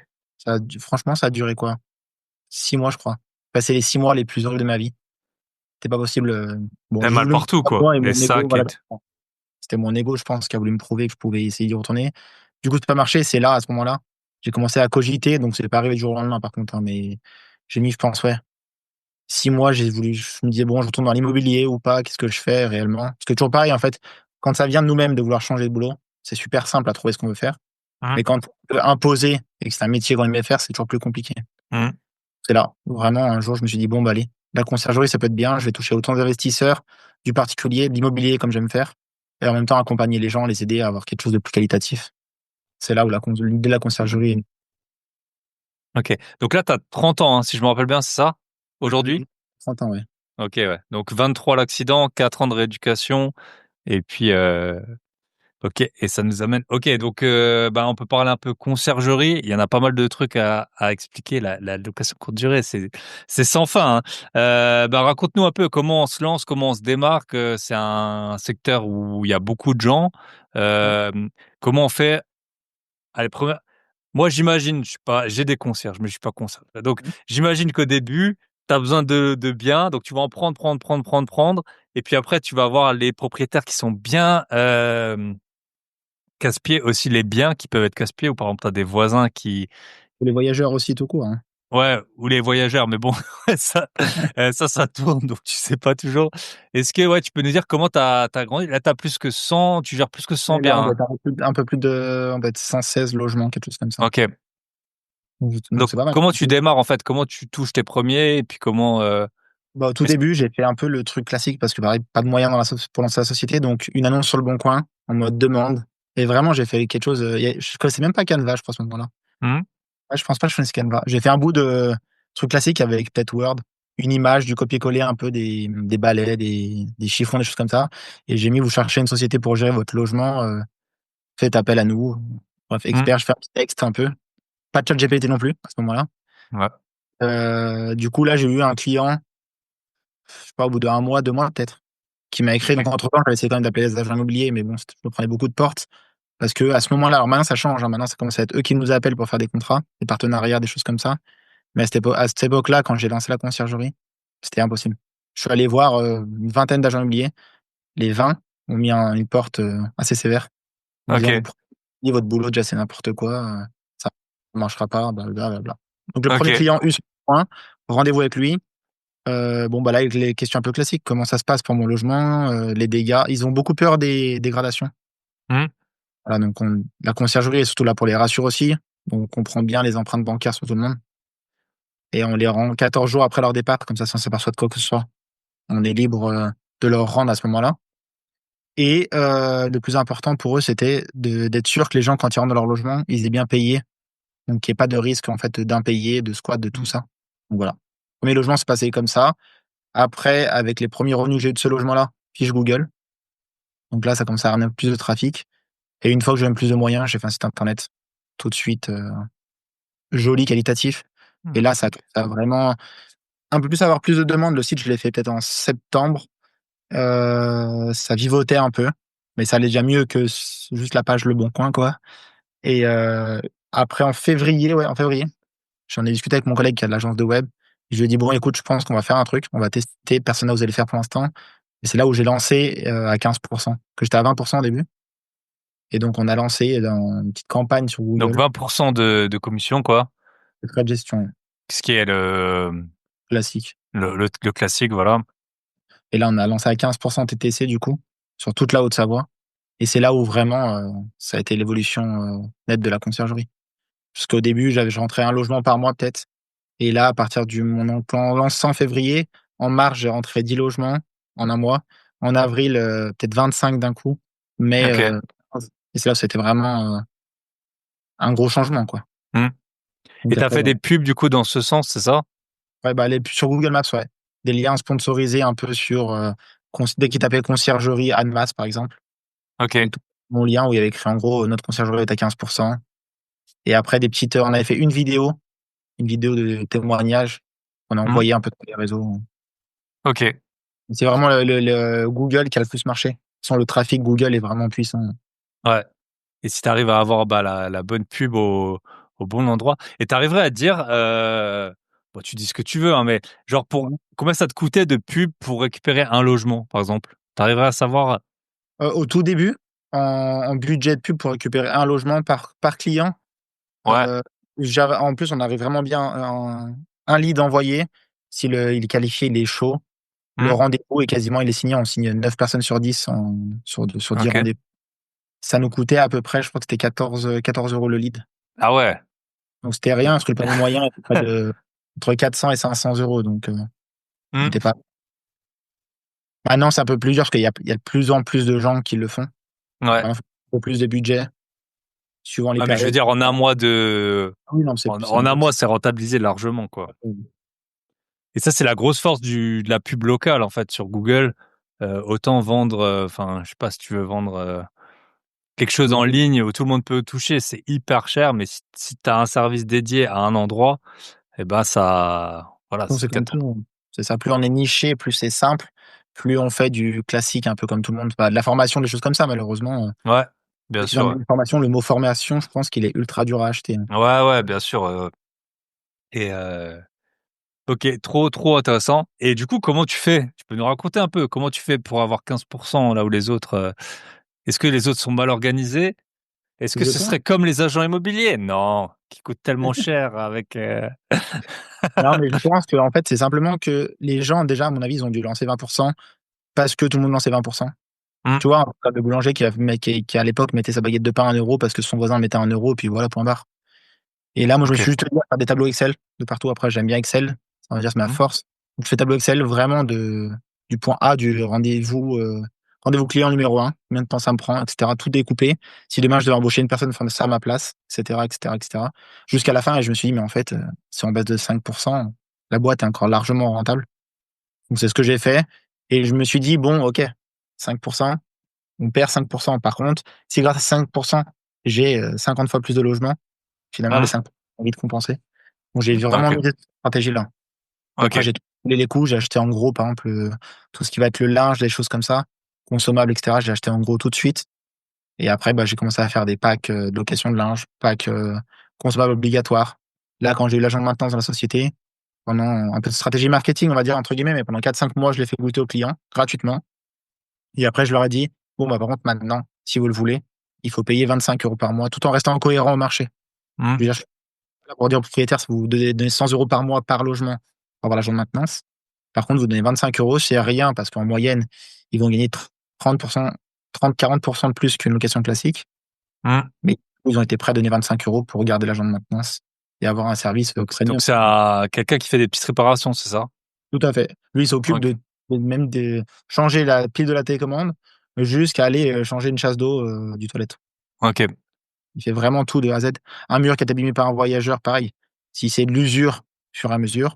Speaker 2: OK.
Speaker 1: franchement, ça a duré quoi? 6 mois, je crois. Passer les 6 mois les plus heureux de ma vie. C'était pas possible. Bon,
Speaker 2: Tu
Speaker 1: j'ai
Speaker 2: mal
Speaker 1: voulu me
Speaker 2: partout,
Speaker 1: prouver à
Speaker 2: quoi
Speaker 1: moi et
Speaker 2: et
Speaker 1: mon
Speaker 2: c'est ça
Speaker 1: ego,
Speaker 2: qui
Speaker 1: voilà.
Speaker 2: est
Speaker 1: C'était mon ego, je pense, qui a voulu me prouver que je pouvais essayer d'y retourner. Du coup, c'est pas marché. C'est là, à ce moment-là, j'ai commencé à cogiter. Donc, c'est pas arrivé du jour au lendemain, par contre, hein, mais j'ai mis, je pense, ouais, 6 mois. Je me disais, bon, je retourne dans l'immobilier ou pas. Qu'est-ce que je fais réellement? Parce que toujours pareil, en fait, quand ça vient de nous-mêmes de vouloir changer de boulot, c'est super simple à trouver ce qu'on veut faire.
Speaker 2: mmh,
Speaker 1: Mais quand on peut imposer et que c'est un métier qu'on aimait faire, c'est toujours plus compliqué.
Speaker 2: mmh.
Speaker 1: C'est là, vraiment, un jour, je me suis dit, bon, bah, allez, la conciergerie, ça peut être bien. Je vais toucher autant d'investisseurs, du particulier, de l'immobilier comme j'aime faire. Et en même temps, accompagner les gens, les aider à avoir quelque chose de plus qualitatif. C'est là où l'idée de la conciergerie est.
Speaker 2: OK. Donc là, tu as 30 ans, hein, si je me rappelle bien, c'est ça? Aujourd'hui?
Speaker 1: 30 ans, ouais.
Speaker 2: OK, ouais. Donc 23 l'accident, 4 ans de rééducation et puis, OK et ça nous amène OK donc bah, on peut parler un peu conciergerie. Il y en a pas mal de trucs à expliquer. La location courte durée, c'est sans fin, hein. Bah, raconte-nous un peu comment on se lance, comment on se démarque, c'est un secteur où il y a beaucoup de gens.
Speaker 1: Ouais.
Speaker 2: Comment on fait? Allez, première moi, j'imagine, je suis pas j'ai des concierges, mais je suis pas concierge. Donc
Speaker 1: Mmh.
Speaker 2: j'imagine qu'au début, tu as besoin de biens, donc tu vas en prendre et puis après tu vas avoir les propriétaires qui sont bien, casse-pieds, aussi les biens qui peuvent être casse-pieds ou par exemple tu as des voisins qui
Speaker 1: Pour les voyageurs aussi, tout court, hein.
Speaker 2: ouais, ou les voyageurs, mais bon ça, ça tourne donc tu sais pas toujours. Est-ce que ouais, tu peux nous dire comment tu as grandi? Là, tu as plus que 100, tu gères plus que 100
Speaker 1: Et là,
Speaker 2: biens,
Speaker 1: on doit
Speaker 2: hein?
Speaker 1: être un peu plus de, on doit être 116 logements, quelque chose comme ça.
Speaker 2: OK.
Speaker 1: Donc
Speaker 2: Donc
Speaker 1: c'est pas mal.
Speaker 2: comment tu démarres en fait? Comment tu touches tes premiers et puis comment,
Speaker 1: Bah, au tout
Speaker 2: est-ce
Speaker 1: début, j'ai fait un peu le truc classique parce que pareil, pas de moyens pour lancer la société. Donc, une annonce sur le Bon Coin en mode demande. Et vraiment, j'ai fait quelque chose. Je connaissais même pas Canva, je crois, à ce moment-là.
Speaker 2: mmh,
Speaker 1: Ouais, je pense pas que je connaissais Canva. J'ai fait un bout de truc classique avec peut-être Word, une image, du copier-coller un peu des balais, des chiffons, des choses comme ça. Et j'ai mis, vous cherchez une société pour gérer votre logement, faites appel à nous. Bref,
Speaker 2: mmh,
Speaker 1: expert, je fais un petit texte un peu. Pas de chat GPT non plus à ce moment-là.
Speaker 2: ouais,
Speaker 1: Du coup, là, j'ai eu un client, je sais pas, au bout d'un mois, 2 mois peut-être, qui m'a écrit.
Speaker 2: OK.
Speaker 1: Donc, entre-temps, j'avais essayé quand même d'appeler les agents immobiliers, mais bon, je me prenais beaucoup de portes. Parce que à ce moment-là, alors maintenant, ça change, hein. Maintenant, ça commence à être eux qui nous appellent pour faire des contrats, des partenariats, des choses comme ça. Mais à cette époque-là, quand j'ai lancé la conciergerie, c'était impossible. Je suis allé voir une vingtaine d'agents immobiliers. Les 20 ont mis une porte assez sévère en disant, vous
Speaker 2: OK.
Speaker 1: prenez votre boulot, déjà, c'est n'importe quoi. Ça ne marchera pas, blablabla. Donc, le premier
Speaker 2: OK.
Speaker 1: client eu ce point, rendez-vous avec lui. Bon, bah là, avec les questions un peu classiques, comment ça se passe pour mon logement, les dégâts. Ils ont beaucoup peur des dégradations.
Speaker 2: Mmh.
Speaker 1: Voilà, donc la conciergerie est surtout là pour les rassurer aussi. Donc, on prend bien les empreintes bancaires sur tout le monde et on les rend 14 jours après leur départ, comme ça, si on s'aperçoit de quoi que ce soit, on est libre de leur rendre à ce moment-là. Et le plus important pour eux, c'était d'être sûr que les gens, quand ils rentrent dans leur logement, ils aient bien payé. Donc, qu'il n'y ait pas de risque en fait d'impayé, de squat, de tout
Speaker 2: Mmh.
Speaker 1: ça. Donc voilà. Premier logement s'est passé comme ça. Après, avec les premiers revenus que j'ai eu de ce logement-là, fiche Google. Donc là, ça commence à ramener plus de trafic. Et une fois que j'ai même plus de moyens, j'ai fait un site internet tout de suite, joli, qualitatif. Et
Speaker 2: Mmh.
Speaker 1: là,
Speaker 2: OK.
Speaker 1: ça a vraiment un peu plus avoir plus de demandes. Le site, je l'ai fait peut-être en septembre. Ça vivotait un peu, mais ça allait déjà mieux que juste la page Le Bon Coin, quoi. Et après, en février, j'en ai discuté avec mon collègue qui a de l'agence de web. Je lui ai dit, bon, écoute, je pense qu'on va faire un truc. On va tester. Personne n'a osé le faire pour l'instant. Et c'est là où j'ai lancé à 15%, que j'étais à 20% au début. Et donc, on a lancé dans une petite campagne sur
Speaker 2: Donc
Speaker 1: Google,
Speaker 2: 20 de commission, quoi.
Speaker 1: de frais de gestion
Speaker 2: Ce qui est
Speaker 1: classique.
Speaker 2: le classique, voilà.
Speaker 1: Et là, on a lancé à 15% TTC, du coup, sur toute la Haute-Savoie. Et c'est là où vraiment, ça a été l'évolution nette de la conciergerie. Parce qu'au début, je rentrais un logement par mois, peut-être. Et là, à partir en lançant en février, en mars, j'ai rentré 10 logements en un mois. En avril, peut-être 25 d'un coup. Mais,
Speaker 2: OK.
Speaker 1: et c'est là où c'était vraiment un gros changement, quoi.
Speaker 2: Mmh. Et
Speaker 1: Donc
Speaker 2: tu as
Speaker 1: après,
Speaker 2: fait
Speaker 1: voilà.
Speaker 2: des pubs du coup dans ce sens, c'est ça?
Speaker 1: Ouais, bah, sur Google Maps, ouais. Des liens sponsorisés un peu sur, dès qu'ils tapaient conciergerie Annemasse, par exemple.
Speaker 2: OK.
Speaker 1: Donc, mon lien où il y avait écrit en gros, notre conciergerie est à 15%. Et après, on avait fait une vidéo une vidéo de témoignage qu'on a
Speaker 2: Mmh.
Speaker 1: envoyé un peu sur les réseaux.
Speaker 2: OK.
Speaker 1: C'est vraiment le Google qui a le plus marché. Sans le trafic, Google est vraiment puissant.
Speaker 2: Ouais. Et si tu arrives à avoir, bah, la bonne pub au bon endroit et tu arriverais à dire, bon, tu dis ce que tu veux, hein, mais genre pour combien ça te coûtait de pub pour récupérer un logement, par exemple? Tu arriverais à savoir?
Speaker 1: Au tout début, en budget de pub pour récupérer un logement par client,
Speaker 2: Ouais.
Speaker 1: heu, j'avais en plus, on avait vraiment bien un lead envoyé. Si il est qualifié, il est chaud. Le
Speaker 2: Mmh.
Speaker 1: rendez-vous est quasiment il est signé. On signe 9 personnes sur 10 sur 10
Speaker 2: OK.
Speaker 1: rendez-vous. Ça nous coûtait à peu près, je crois que c'était 14 € le lead.
Speaker 2: Ah ouais.
Speaker 1: Donc c'était rien parce que le panier moyen était près de entre 400 et 500 €, donc il
Speaker 2: Mmh.
Speaker 1: était pas. Maintenant, c'est un peu plus dur parce qu'il y a de plus en plus de gens qui le font.
Speaker 2: Ouais.
Speaker 1: Maintenant, il faut un peu plus de budget suivant les
Speaker 2: Ah mais je veux
Speaker 1: périodes.
Speaker 2: dire en un mois de
Speaker 1: Ah oui, non, c'est
Speaker 2: en un
Speaker 1: beaucoup.
Speaker 2: mois, c'est rentabilisé largement, quoi.
Speaker 1: Mmh.
Speaker 2: Et ça, c'est la grosse force de la pub locale, en fait, sur Google. Autant vendre, enfin, je sais pas si tu veux vendre, quelque chose en ligne où tout le monde peut toucher, c'est hyper cher, mais si tu as un service dédié à un endroit, et ben ça voilà,
Speaker 1: Non,
Speaker 2: c'est
Speaker 1: c'est comme
Speaker 2: peut-être
Speaker 1: tout, hein. C'est ça, plus on est niché, plus c'est simple, plus on fait du classique un peu comme tout le monde. Bah, de la formation, des choses comme ça malheureusement,
Speaker 2: ouais, bien
Speaker 1: si dans
Speaker 2: sûr,
Speaker 1: le
Speaker 2: ouais.
Speaker 1: milieu de formation, le mot formation, je pense qu'il est ultra dur à acheter, hein.
Speaker 2: Ouais, ouais, bien sûr, et OK, trop, trop intéressant et du coup, comment tu fais? Tu peux nous raconter un peu comment tu fais pour avoir 15 là où les autres, est-ce que les autres sont mal organisés? Est-ce que
Speaker 1: Je
Speaker 2: ce
Speaker 1: pense.
Speaker 2: serait comme les agents immobiliers? Non, qui coûtent tellement cher avec,
Speaker 1: Non, mais je pense qu'en fait, c'est simplement que les gens déjà, à mon avis, ils ont dû lancer 20 parce que tout le monde lançait 20.
Speaker 2: Mmh,
Speaker 1: Tu vois? Le boulanger qui à l'époque mettait sa baguette de pain à 1 € parce que son voisin mettait 1 € puis voilà, point barre. Et là, moi, je me
Speaker 2: OK.
Speaker 1: suis juste mis à faire des tableaux Excel de partout. Après, j'aime bien Excel, on va dire, c'est ma
Speaker 2: Mmh,
Speaker 1: force. Donc je fais tableau Excel vraiment du point A du rendez-vous client numéro 1, combien de temps ça me prend et cetera, tout découpé. Si demain je devais embaucher une personne faire ça à ma place, et cetera, et cetera, et cetera. Jusqu'à la fin et je me suis dit: «Mais en fait, si on baisse de 5 la boîte est encore largement rentable». Donc c'est ce que j'ai fait et je me suis dit: «Bon, OK, 5 on perd 5. Par contre, si grâce à 5 j'ai, 50 fois plus de logements, finalement les
Speaker 2: mmh,
Speaker 1: 5 ont envie de compenser». Donc j'ai vraiment
Speaker 2: OK,
Speaker 1: misé cette stratégie-là. Puis après,
Speaker 2: OK.
Speaker 1: j'ai calculé les coûts, j'ai acheté en gros, par exemple, tout ce qui va être le linge, les choses comme ça, consommables et cetera, j'ai acheté en gros tout de suite et après, bah, j'ai commencé à faire des packs, de location de linge, packs, consommables obligatoires. Là, quand j'ai eu l'agent de maintenance dans la société, pendant un peu de stratégie marketing, on va dire, entre guillemets, mais pendant 4-5 mois, je l'ai fait goûter aux clients gratuitement et après je leur ai dit: «Bon, bah, par contre maintenant, si vous le voulez, il faut payer 25 € par mois tout en restant cohérent au marché».
Speaker 2: Mmh,
Speaker 1: Je veux dire, là pour dire aux propriétaires, si vous donnez 100 € par mois par logement pour avoir l'agent de maintenance. Par contre, vous donnez 25 €, c'est rien parce qu'en moyenne, ils vont gagner 30 30-40 de plus qu'une location classique.
Speaker 2: mmh.
Speaker 1: Mais ils ont été prêts à donner 25 € pour garder l'agent de maintenance et avoir un service,
Speaker 2: Donc
Speaker 1: premium.
Speaker 2: c'est à quelqu'un qui fait des petites réparations, c'est ça?
Speaker 1: Tout à fait. Lui, il s'occupe
Speaker 2: OK,
Speaker 1: même de changer la pile de la télécommande jusqu'à aller, changer une chasse d'eau, du toilette.
Speaker 2: OK.
Speaker 1: Il fait vraiment tout de A à Z. Un mur qui est abîmé par un voyageur, pareil. Si c'est de l'usure, fur et à mesure,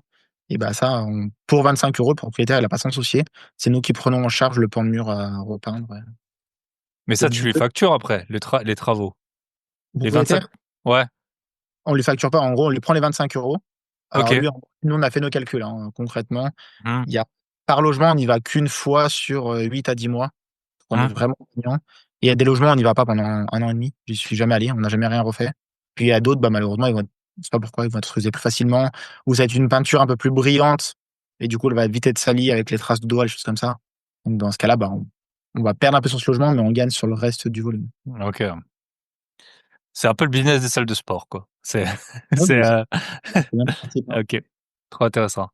Speaker 1: et bah, ça, pour 25 €, le propriétaire, il a pas à s'en soucier. C'est nous qui prenons en charge le pan de mur à repeindre, ouais.
Speaker 2: Mais ça, tu les factures après, les travaux?
Speaker 1: Le
Speaker 2: Les 25?
Speaker 1: propriétaire,
Speaker 2: Ouais,
Speaker 1: on lui facture pas. En gros, on lui prend les 25 €. Alors
Speaker 2: OK.
Speaker 1: lui, nous, on a fait nos calculs, hein, concrètement.
Speaker 2: Mmh,
Speaker 1: Il y a par logement, on n'y va qu'une fois sur, 8 à 10 mois. On est
Speaker 2: mmh,
Speaker 1: vraiment gagnant. Il y a des logements, on n'y va pas pendant 1 an et demi. J'y suis jamais allé, on n'a jamais rien refait. Puis il y a d'autres, bah, malheureusement, ils vont être je sais pas pourquoi, ils vont être usés plus facilement ou ça va être une peinture un peu plus brillante et du coup, elle va vite être salie avec les traces de doigts, les choses comme ça. Donc dans ce cas-là, bah, on va perdre un peu sur ce logement, mais on gagne sur le reste du volume.
Speaker 2: OK. C'est un peu le business des salles de sport, quoi. C'est
Speaker 1: Ouais,
Speaker 2: c'est,
Speaker 1: mais c'est bien le principe, hein.
Speaker 2: OK, trop intéressant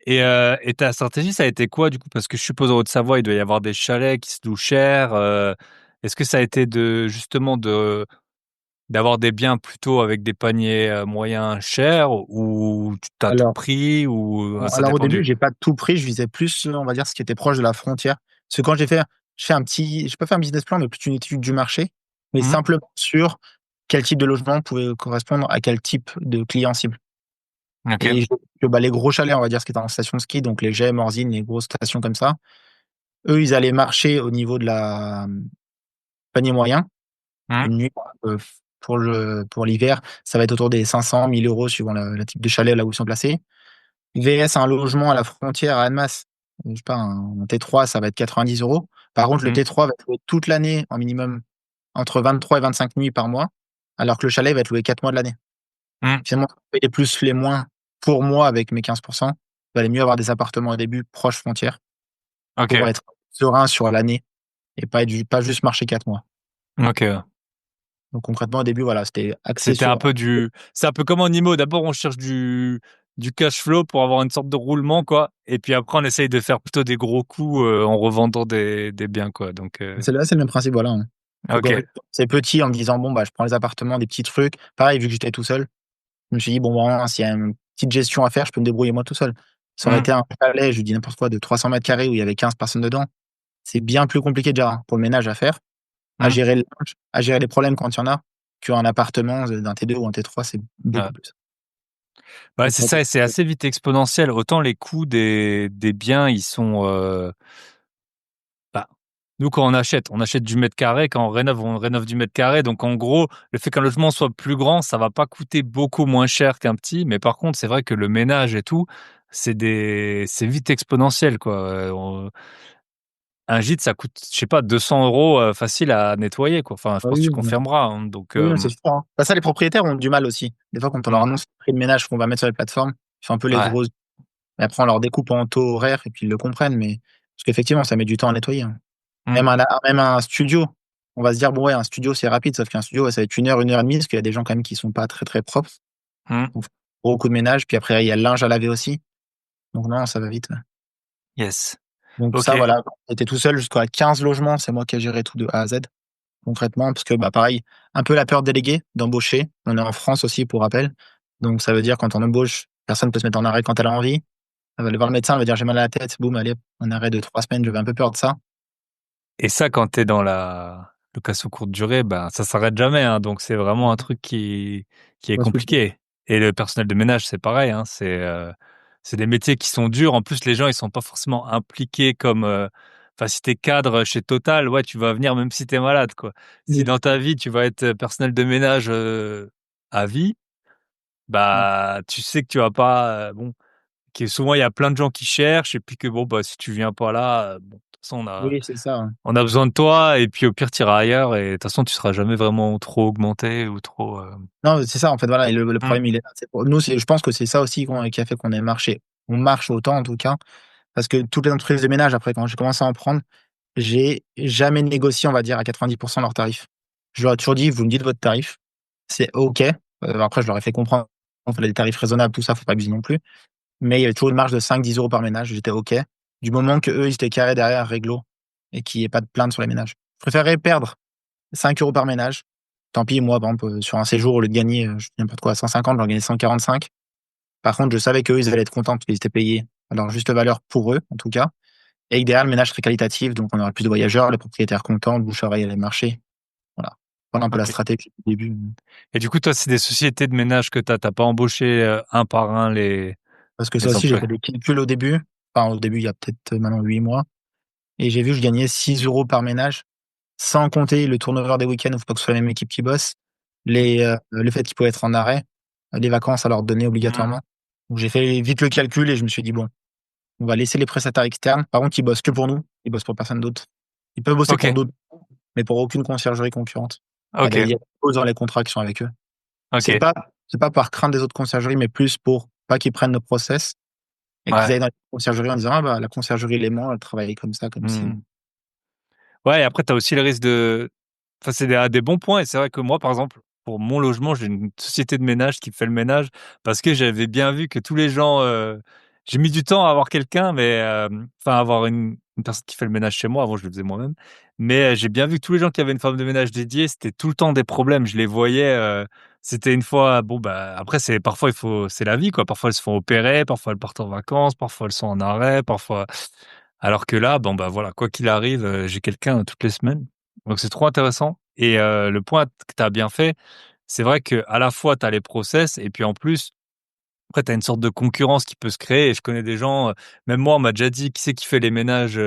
Speaker 2: et ta stratégie, ça a été quoi, du coup? Parce que je suppose en Haute-Savoie, il doit y avoir des chalets qui se louent cher, est-ce que ça a été de justement d'avoir des biens plutôt avec des paniers, moyens chers ou tu as tout
Speaker 1: Alors
Speaker 2: pris ou ça a
Speaker 1: alors au début,
Speaker 2: dépendu?
Speaker 1: j'ai pas tout pris, je visais plus, on va dire ce qui était proche de la frontière. Parce que quand j'ai pas fait un business plan, mais plutôt une étude du marché, mais
Speaker 2: Mmh,
Speaker 1: simplement sur quel type de logement pouvait correspondre à quel type de client cible.
Speaker 2: OK.
Speaker 1: Et bah, les gros chalets, on va dire, ce qui était en station de ski, donc les Gemmes, Morzine, les grosses stations comme ça, eux, ils allaient marcher au niveau de la, panier moyen,
Speaker 2: Mmh,
Speaker 1: une nuit, pour l'hiver, ça va être autour des 500, 1000 euros suivant la type de chalet là où ils sont placés. VS, un logement à la frontière à Annemasse, je sais pas, un T3, ça va être 90 euros. Par contre, le
Speaker 2: Mmh.
Speaker 1: T3 va être loué toute l'année en minimum entre 23 et 25 nuits par mois, alors que le chalet va être loué 4 mois de l'année.
Speaker 2: Mmh.
Speaker 1: Finalement, payer plus les moins pour moi avec mes 15%, il valait mieux avoir des appartements au début proches frontières pour
Speaker 2: OK.
Speaker 1: être serein sur l'année et pas juste marcher 4 mois.
Speaker 2: OK, ouais.
Speaker 1: Donc concrètement, au début, voilà, c'était axé
Speaker 2: C'était un
Speaker 1: sur
Speaker 2: peu du c'est un peu comme en IMO. D'abord, on cherche du cash flow pour avoir une sorte de roulement, quoi, et puis après on essaye de faire plutôt des gros coups, en revendant des biens, quoi, donc
Speaker 1: c'est le même principe, voilà, hein. Donc en
Speaker 2: OK.
Speaker 1: fait, c'est petit en me disant: «Bon, bah, je prends les appartements, des petits trucs». Pareil, vu que j'étais tout seul, je me suis dit: «Bon, vraiment, s'il y a une petite gestion à faire, je peux me débrouiller moi tout seul». Ça aurait
Speaker 2: Mmh.
Speaker 1: été un chalet, je dis n'importe quoi, de 300 mètres carrés où il y avait 15 personnes dedans, c'est bien plus compliqué déjà, hein, pour le ménage à faire, à
Speaker 2: Mmh.
Speaker 1: gérer le linge, à gérer les problèmes quand il y en a, qu'un appartement, d'un T2 ou un T3, c'est
Speaker 2: Ouais.
Speaker 1: beaucoup plus.
Speaker 2: Ouais, c'est ça
Speaker 1: Concrètement,
Speaker 2: et c'est assez vite exponentiel. Autant les coûts des biens, ils sont, bah, nous, quand on achète du mètre carré, quand on rénove du mètre carré. Donc en gros, le fait qu'un logement soit plus grand, ça va pas coûter beaucoup moins cher qu'un petit. Mais par contre, c'est vrai que le ménage et tout, c'est vite exponentiel, quoi. Un gîte, ça coûte, je sais pas, 200 €, facile à nettoyer, quoi. Enfin, je
Speaker 1: ah
Speaker 2: pense que tu
Speaker 1: oui, oui.
Speaker 2: confirmeras, hein, donc
Speaker 1: Oui, oui, c'est sûr, hein. Bah, ça, les propriétaires ont du mal aussi. Des fois, quand on leur
Speaker 2: mmh,
Speaker 1: annonce le prix de ménage qu'on va mettre sur les plateformes, ils font un peu les
Speaker 2: ouais,
Speaker 1: gros. Mais après, on leur découpe en taux horaires et puis ils le comprennent, mais parce qu'effectivement, ça met du temps à nettoyer, hein.
Speaker 2: mmh,
Speaker 1: Même un studio, on va se dire: «Bon, ouais, un studio, c'est rapide», sauf qu'un studio, ouais, ça va être 1 heure et demie, parce qu'il y a des gens quand même qui sont pas très, très propres.
Speaker 2: mmh,
Speaker 1: Donc gros coup de ménage, puis après, il y a le linge à laver aussi. Donc non, ça va vite, ouais.
Speaker 2: yes,
Speaker 1: Donc ça,
Speaker 2: OK.
Speaker 1: voilà, j'étais tout seul jusqu'à 15 logements, c'est moi qui ai géré tout de A à Z, concrètement, parce que, bah, pareil, un peu la peur déléguée, d'embaucher. On est en France aussi, pour rappel. Donc ça veut dire quand on embauche, personne peut se mettre en arrêt quand elle a envie. Elle va aller voir le médecin, elle va dire: «J'ai mal à la tête», boum, allez, un arrêt de 3 semaines. J'avais un peu peur de ça.
Speaker 2: Et ça, quand tu es dans la location courte durée, ben, ça s'arrête jamais, hein, donc c'est vraiment un truc qui est
Speaker 1: Ouais, tout le temps.
Speaker 2: compliqué. Et le personnel de ménage, c'est pareil, hein, c'est des métiers qui sont durs. En plus, les gens, ils sont pas forcément impliqués comme, enfin, si tu es cadre chez Total, ouais, tu vas venir même si tu es malade, quoi. Si
Speaker 1: Oui.
Speaker 2: dans ta vie, tu vas être, personnel de ménage, à vie,
Speaker 1: Mmh.
Speaker 2: bah, tu sais que tu vas pas, bon, que souvent il y a plein de gens qui cherchent et puis que bon, bah, si tu viens pas là, bon, de toute façon
Speaker 1: Oui, c'est ça, ouais.
Speaker 2: on a besoin de toi et puis au pire tu iras ailleurs et de toute façon tu seras jamais vraiment trop augmenté ou trop,
Speaker 1: Non, c'est ça, en fait, voilà, et le
Speaker 2: mmh,
Speaker 1: problème, il est là. C'est pour nous, c'est je pense que c'est ça aussi qui a fait qu'on ait marché. On marche autant, en tout cas, parce que toutes les entreprises de ménage, après, quand j'ai commencé à en prendre, j'ai jamais négocié, on va dire, à 90 leurs tarifs. Je leur ai toujours dit: «Vous me dites votre tarif, c'est OK». Après, je leur ai fait comprendre qu'il fallait des tarifs raisonnables, tout ça, faut pas abuser non plus. Mais il y avait toujours une marge de 5-10 € par ménage, j'étais OK. Du moment qu'eux, ils étaient carrés derrière, réglo, et qu'il y ait pas de plainte sur les ménages. Je préférerais perdre 5 € par ménage. Tant pis, moi, par exemple, sur un séjour, au lieu de gagner, je dis n'importe quoi, 150, j'en gagnais 145. Par contre, je savais qu'eux, ils allaient être contents parce qu'ils étaient payés à leur juste valeur pour eux, en tout cas, et que derrière, le ménage serait qualitatif, donc on aurait plus de voyageurs, les propriétaires contents, le bouche-à-oreille allait marcher. Voilà. Voilà un peu la
Speaker 2: OK.
Speaker 1: stratégie du début,
Speaker 2: Et du coup toi c'est des sociétés de ménage que tu as pas embauché, un par un
Speaker 1: parce que ça
Speaker 2: les
Speaker 1: aussi, j'ai
Speaker 2: employés?
Speaker 1: fait des calculs au début. Enfin, au début, il y a peut-être, maintenant 8 mois, et j'ai vu que je gagnais 6 € par ménage, sans compter le turnover des week-ends, il faut pas que ce soit la même équipe qui bosse,
Speaker 2: Mmh.
Speaker 1: le fait qu'ils pouvaient être en arrêt, les vacances à leur donner
Speaker 2: Mmh.
Speaker 1: obligatoirement. Donc j'ai fait vite le calcul et je me suis dit: «Bon, on va laisser les prestataires externes». Par contre, ils bossent que pour nous, ils bossent pour personne d'autre. Ils peuvent bosser pour
Speaker 2: OK,
Speaker 1: d'autres, mais pour aucune conciergerie concurrente. Il
Speaker 2: OK,
Speaker 1: y a des clauses dans les contrats qui sont avec eux. C'est
Speaker 2: OK,
Speaker 1: pas c'est pas par crainte des autres conciergeries, mais plus pour pas qu'ils prennent nos process et qu'ils
Speaker 2: ouais,
Speaker 1: aillent dans les conciergeries en disant: «Ah bah, la conciergerie Léman, elle travaillait comme ça, comme ci».
Speaker 2: mmh. Ouais et après tu as aussi le risque de enfin c'est des bons points et c'est vrai que moi par exemple, pour mon logement, j'ai une société de ménage qui fait le ménage parce que j'avais bien vu que tous les gens, j'ai mis du temps à avoir quelqu'un mais, enfin avoir une personne qui fait le ménage chez moi. Avant je le faisais moi-même, mais, j'ai bien vu que tous les gens qui avaient une femme de ménage dédiée, c'était tout le temps des problèmes. Je les voyais, c'était une fois bon, bah, après c'est parfois il faut c'est la vie quoi. Parfois elles se font opérer, parfois elles partent en vacances, parfois elles sont en arrêt, parfois alors que là, bon, bah, voilà, quoi qu'il arrive, j'ai quelqu'un toutes les semaines. Donc c'est trop intéressant et le point que tu as bien fait, c'est vrai qu'à la fois tu as les process et puis en plus, après tu as une sorte de concurrence qui peut se créer et je connais des gens, même moi on m'a déjà dit: «Qui c'est qui fait les ménages,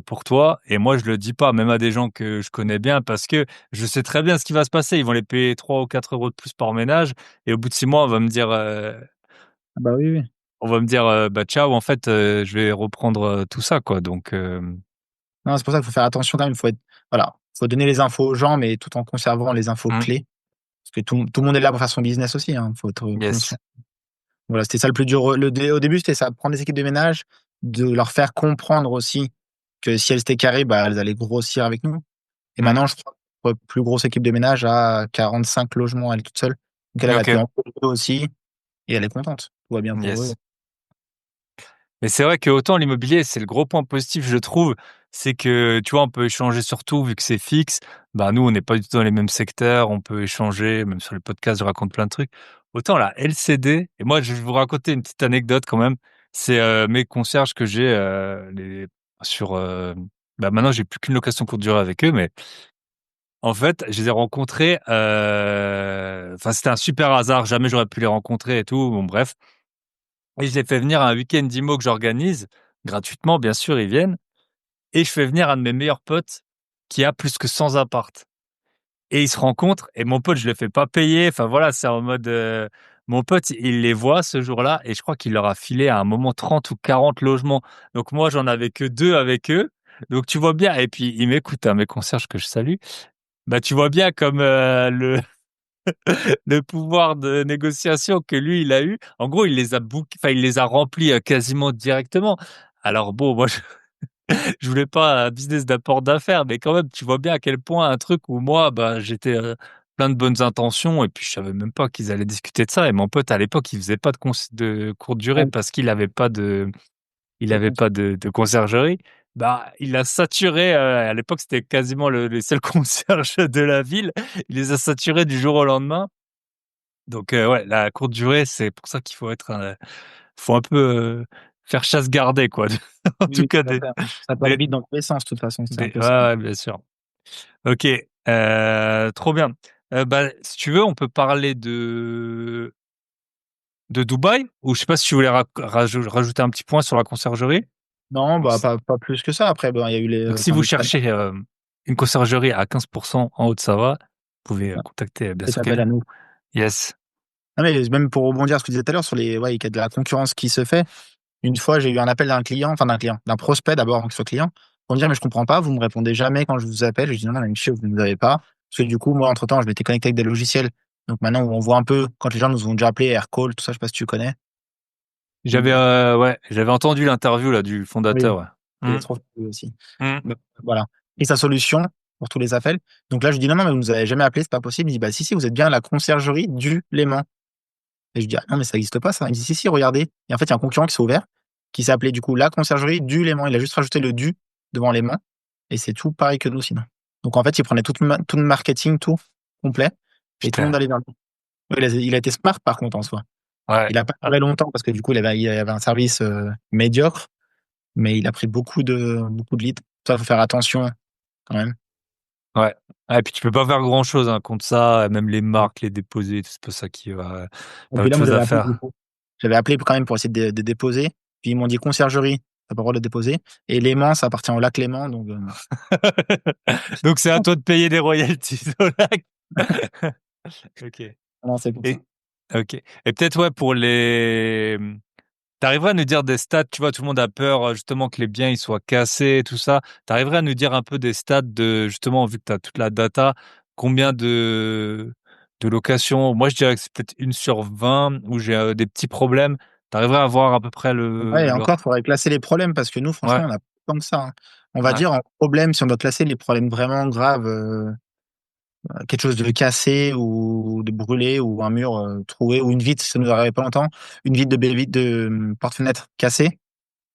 Speaker 2: pour toi et moi je le dis pas, même à des gens que je connais bien parce que je sais très bien ce qui va se passer. Ils vont les payer 3 ou 4 € de plus par ménage et au bout de 6 mois,
Speaker 1: Ah bah, oui, oui.
Speaker 2: on va me dire, «Bah, ciao, en fait, je vais reprendre, tout ça, quoi», donc
Speaker 1: Non, c'est pour ça qu'il faut faire attention quand même, voilà, faut donner les infos aux gens, mais tout en conservant les infos
Speaker 2: mmh,
Speaker 1: clés. Parce que tout le monde est là pour faire son business aussi, hein, faut être
Speaker 2: yes,
Speaker 1: conscient. Voilà, c'était ça le plus dur, au début, c'était ça, prendre les équipes de ménage, de leur faire comprendre aussi que si elles étaient carrées, bah, elles allaient grossir avec nous. Et
Speaker 2: mmh,
Speaker 1: maintenant, je crois que notre plus grosse équipe de ménage a 45 logements, elle est toute seule. Donc elle a pu
Speaker 2: OK,
Speaker 1: en trouver aussi et elle est contente. Tout va bien pour eux.
Speaker 2: yes. Mais c'est vrai qu'autant l'immobilier, c'est le gros point positif, je trouve, c'est que, tu vois, on peut échanger sur tout vu que c'est fixe. Bah, nous, on n'est pas du tout dans les mêmes secteurs, on peut échanger, même sur les podcasts, je raconte plein de trucs. Autant la LCD et moi, je vais vous raconter une petite anecdote quand même. C'est, mes concierges que j'ai, les sur, bah, maintenant, j'ai plus qu'une location courte durée avec eux, mais en fait, je les ai rencontrés, enfin, c'était un super hasard, jamais j'aurais pu les rencontrer et tout, bon bref. Et je les fais venir à un week-end d'IMO que j'organise, gratuitement bien sûr, ils viennent et je fais venir un de mes meilleurs potes qui a plus que 100 apparts et ils se rencontrent et mon pote, je le fais pas payer, enfin voilà, c'est en mode, mon pote, il les voit ce jour-là et je crois qu'il leur a filé à un moment 30 ou 40 logements. Donc moi, j'en avais que 2 avec eux, donc tu vois bien et puis ils m'écoutent, hein, mes concierges que je salue. Bah, tu vois bien comme, le pouvoir de négociation que lui, il a eu. En gros, il les a remplis, quasiment directement. Alors bon, moi, je voulais pas un business d'apport d'affaires, mais quand même, tu vois bien à quel point un truc où moi, bah, j'étais, plein de bonnes intentions et puis je savais même pas qu'ils allaient discuter de ça et mon pote, à l'époque, il faisait pas de courte durée
Speaker 1: Ouais,
Speaker 2: parce qu'il avait pas
Speaker 1: c'est con ça.
Speaker 2: de conciergerie. Bah, il a saturé, à l'époque, c'était quasiment les seuls concierges de la ville. Il les a saturés du jour au lendemain. Donc ouais, la courte durée, c'est pour ça qu'il faut un peu, faire chasse gardée quoi, en
Speaker 1: Oui,
Speaker 2: tout
Speaker 1: oui,
Speaker 2: cas
Speaker 1: tout à fait, hein. Ça peut aller vite dans tous les sens de toute façon, c'est un
Speaker 2: des
Speaker 1: peu
Speaker 2: ouais,
Speaker 1: ça.
Speaker 2: ouais, bien sûr. OK, trop bien. Bah, si tu veux, on peut parler de Dubaï? Ou je sais pas si tu voulais rajouter un petit point sur la conciergerie?
Speaker 1: Non,
Speaker 2: Donc
Speaker 1: bah,
Speaker 2: s
Speaker 1: pas plus que ça. Après, bon, il y a eu
Speaker 2: donc si
Speaker 1: enfin
Speaker 2: vous
Speaker 1: les Espagnols
Speaker 2: cherchez, une conciergerie à 15 en Haute-Savoie, vous pouvez,
Speaker 1: ouais,
Speaker 2: contacter, bien
Speaker 1: faites
Speaker 2: sûr
Speaker 1: appel
Speaker 2: Kevin.
Speaker 1: à nous.
Speaker 2: Yes.
Speaker 1: Non, mais même pour rebondir sur ce que tu disais tout à l'heure sur ouais, qu'il y a de la concurrence qui se fait. Une fois, j'ai eu un appel d'un prospect d'abord avant que ce soit client, pour me dire: «Mais je comprends pas, vous me répondez jamais quand je vous appelle». Je lui dis: «Non, non, mais monsieur, vous ne nous avez pas». Parce que du coup, moi, entre temps, je m'étais connecté avec des logiciels. Donc maintenant, on voit un peu quand les gens nous ont déjà appelés, Aircall, tout ça, je sais pas si tu connais?
Speaker 2: J'avais,
Speaker 1: Ou
Speaker 2: ouais, j'avais entendu l'interview là du
Speaker 1: oui,
Speaker 2: fondateur, ouais.
Speaker 1: il
Speaker 2: Mmh.
Speaker 1: est trop fatigué aussi.
Speaker 2: Mmh.
Speaker 1: Donc voilà, et sa solution pour tous les appels. Donc là, je lui dis: «Non, non, mais vous nous avez jamais appelé, c'est pas possible». Il dit: «Bah si, si, vous êtes bien à la conciergerie du Léman». Et je dis: «Ah non, mais ça existe pas ça». Il me dit: «Si, si, regardez». Et en fait, il y a un concurrent qui s'est ouvert, qui s'appelait du coup la conciergerie du Léman. Il a juste rajouté le du devant Léman et c'est tout pareil que nous sinon. Donc en fait, il prenait tout le marketing, tout complet, et tout le monde
Speaker 2: Putain,
Speaker 1: allait vers lui. Ouais, il a été smart par contre en soi.
Speaker 2: ouais.
Speaker 1: Il a pas
Speaker 2: Ah,
Speaker 1: duré longtemps parce que du coup, il avait un service, médiocre, mais il a pris beaucoup de leads. Ça, faut faire attention quand même.
Speaker 2: ouais. Ah et puis tu peux pas faire grand chose, hein, contre ça, même les marques, les déposés, c'est pas ça qui va
Speaker 1: Et
Speaker 2: tu
Speaker 1: puis
Speaker 2: autre
Speaker 1: là, moi,
Speaker 2: chose à faire.
Speaker 1: j'avais appelé quand même pour essayer de déposer. Puis ils m'ont dit: «Conciergerie, tu as pas le droit de déposer, et Léman, ça appartient au lac Léman», donc
Speaker 2: Donc c'est à toi de payer des royalties au lac. OK
Speaker 1: non, c'est pour ça.
Speaker 2: et OK et peut-être, ouais, pour les, tu arriverais à nous dire des stats? Tu vois, tout le monde a peur, justement que les biens, ils soient cassés et tout ça. Tu arriverais à nous dire un peu des stats de justement, vu que tu as toute la data, combien de locations? Moi, je dirais que c'est peut-être 1/20 où j'ai, des petits problèmes. Tu arriverais à voir à peu près
Speaker 1: Ouais, et
Speaker 2: leur
Speaker 1: encore, il faudrait classer les problèmes parce que nous,
Speaker 2: ouais,
Speaker 1: franchement, on a pas tant que ça, hein. On va
Speaker 2: ouais,
Speaker 1: dire en problème, si on doit classer les problèmes vraiment graves, quelque chose de cassé ou de brûlé ou un mur, troué ou une vitre, ça nous arrivait pas longtemps, une vitre porte-fenêtre cassée.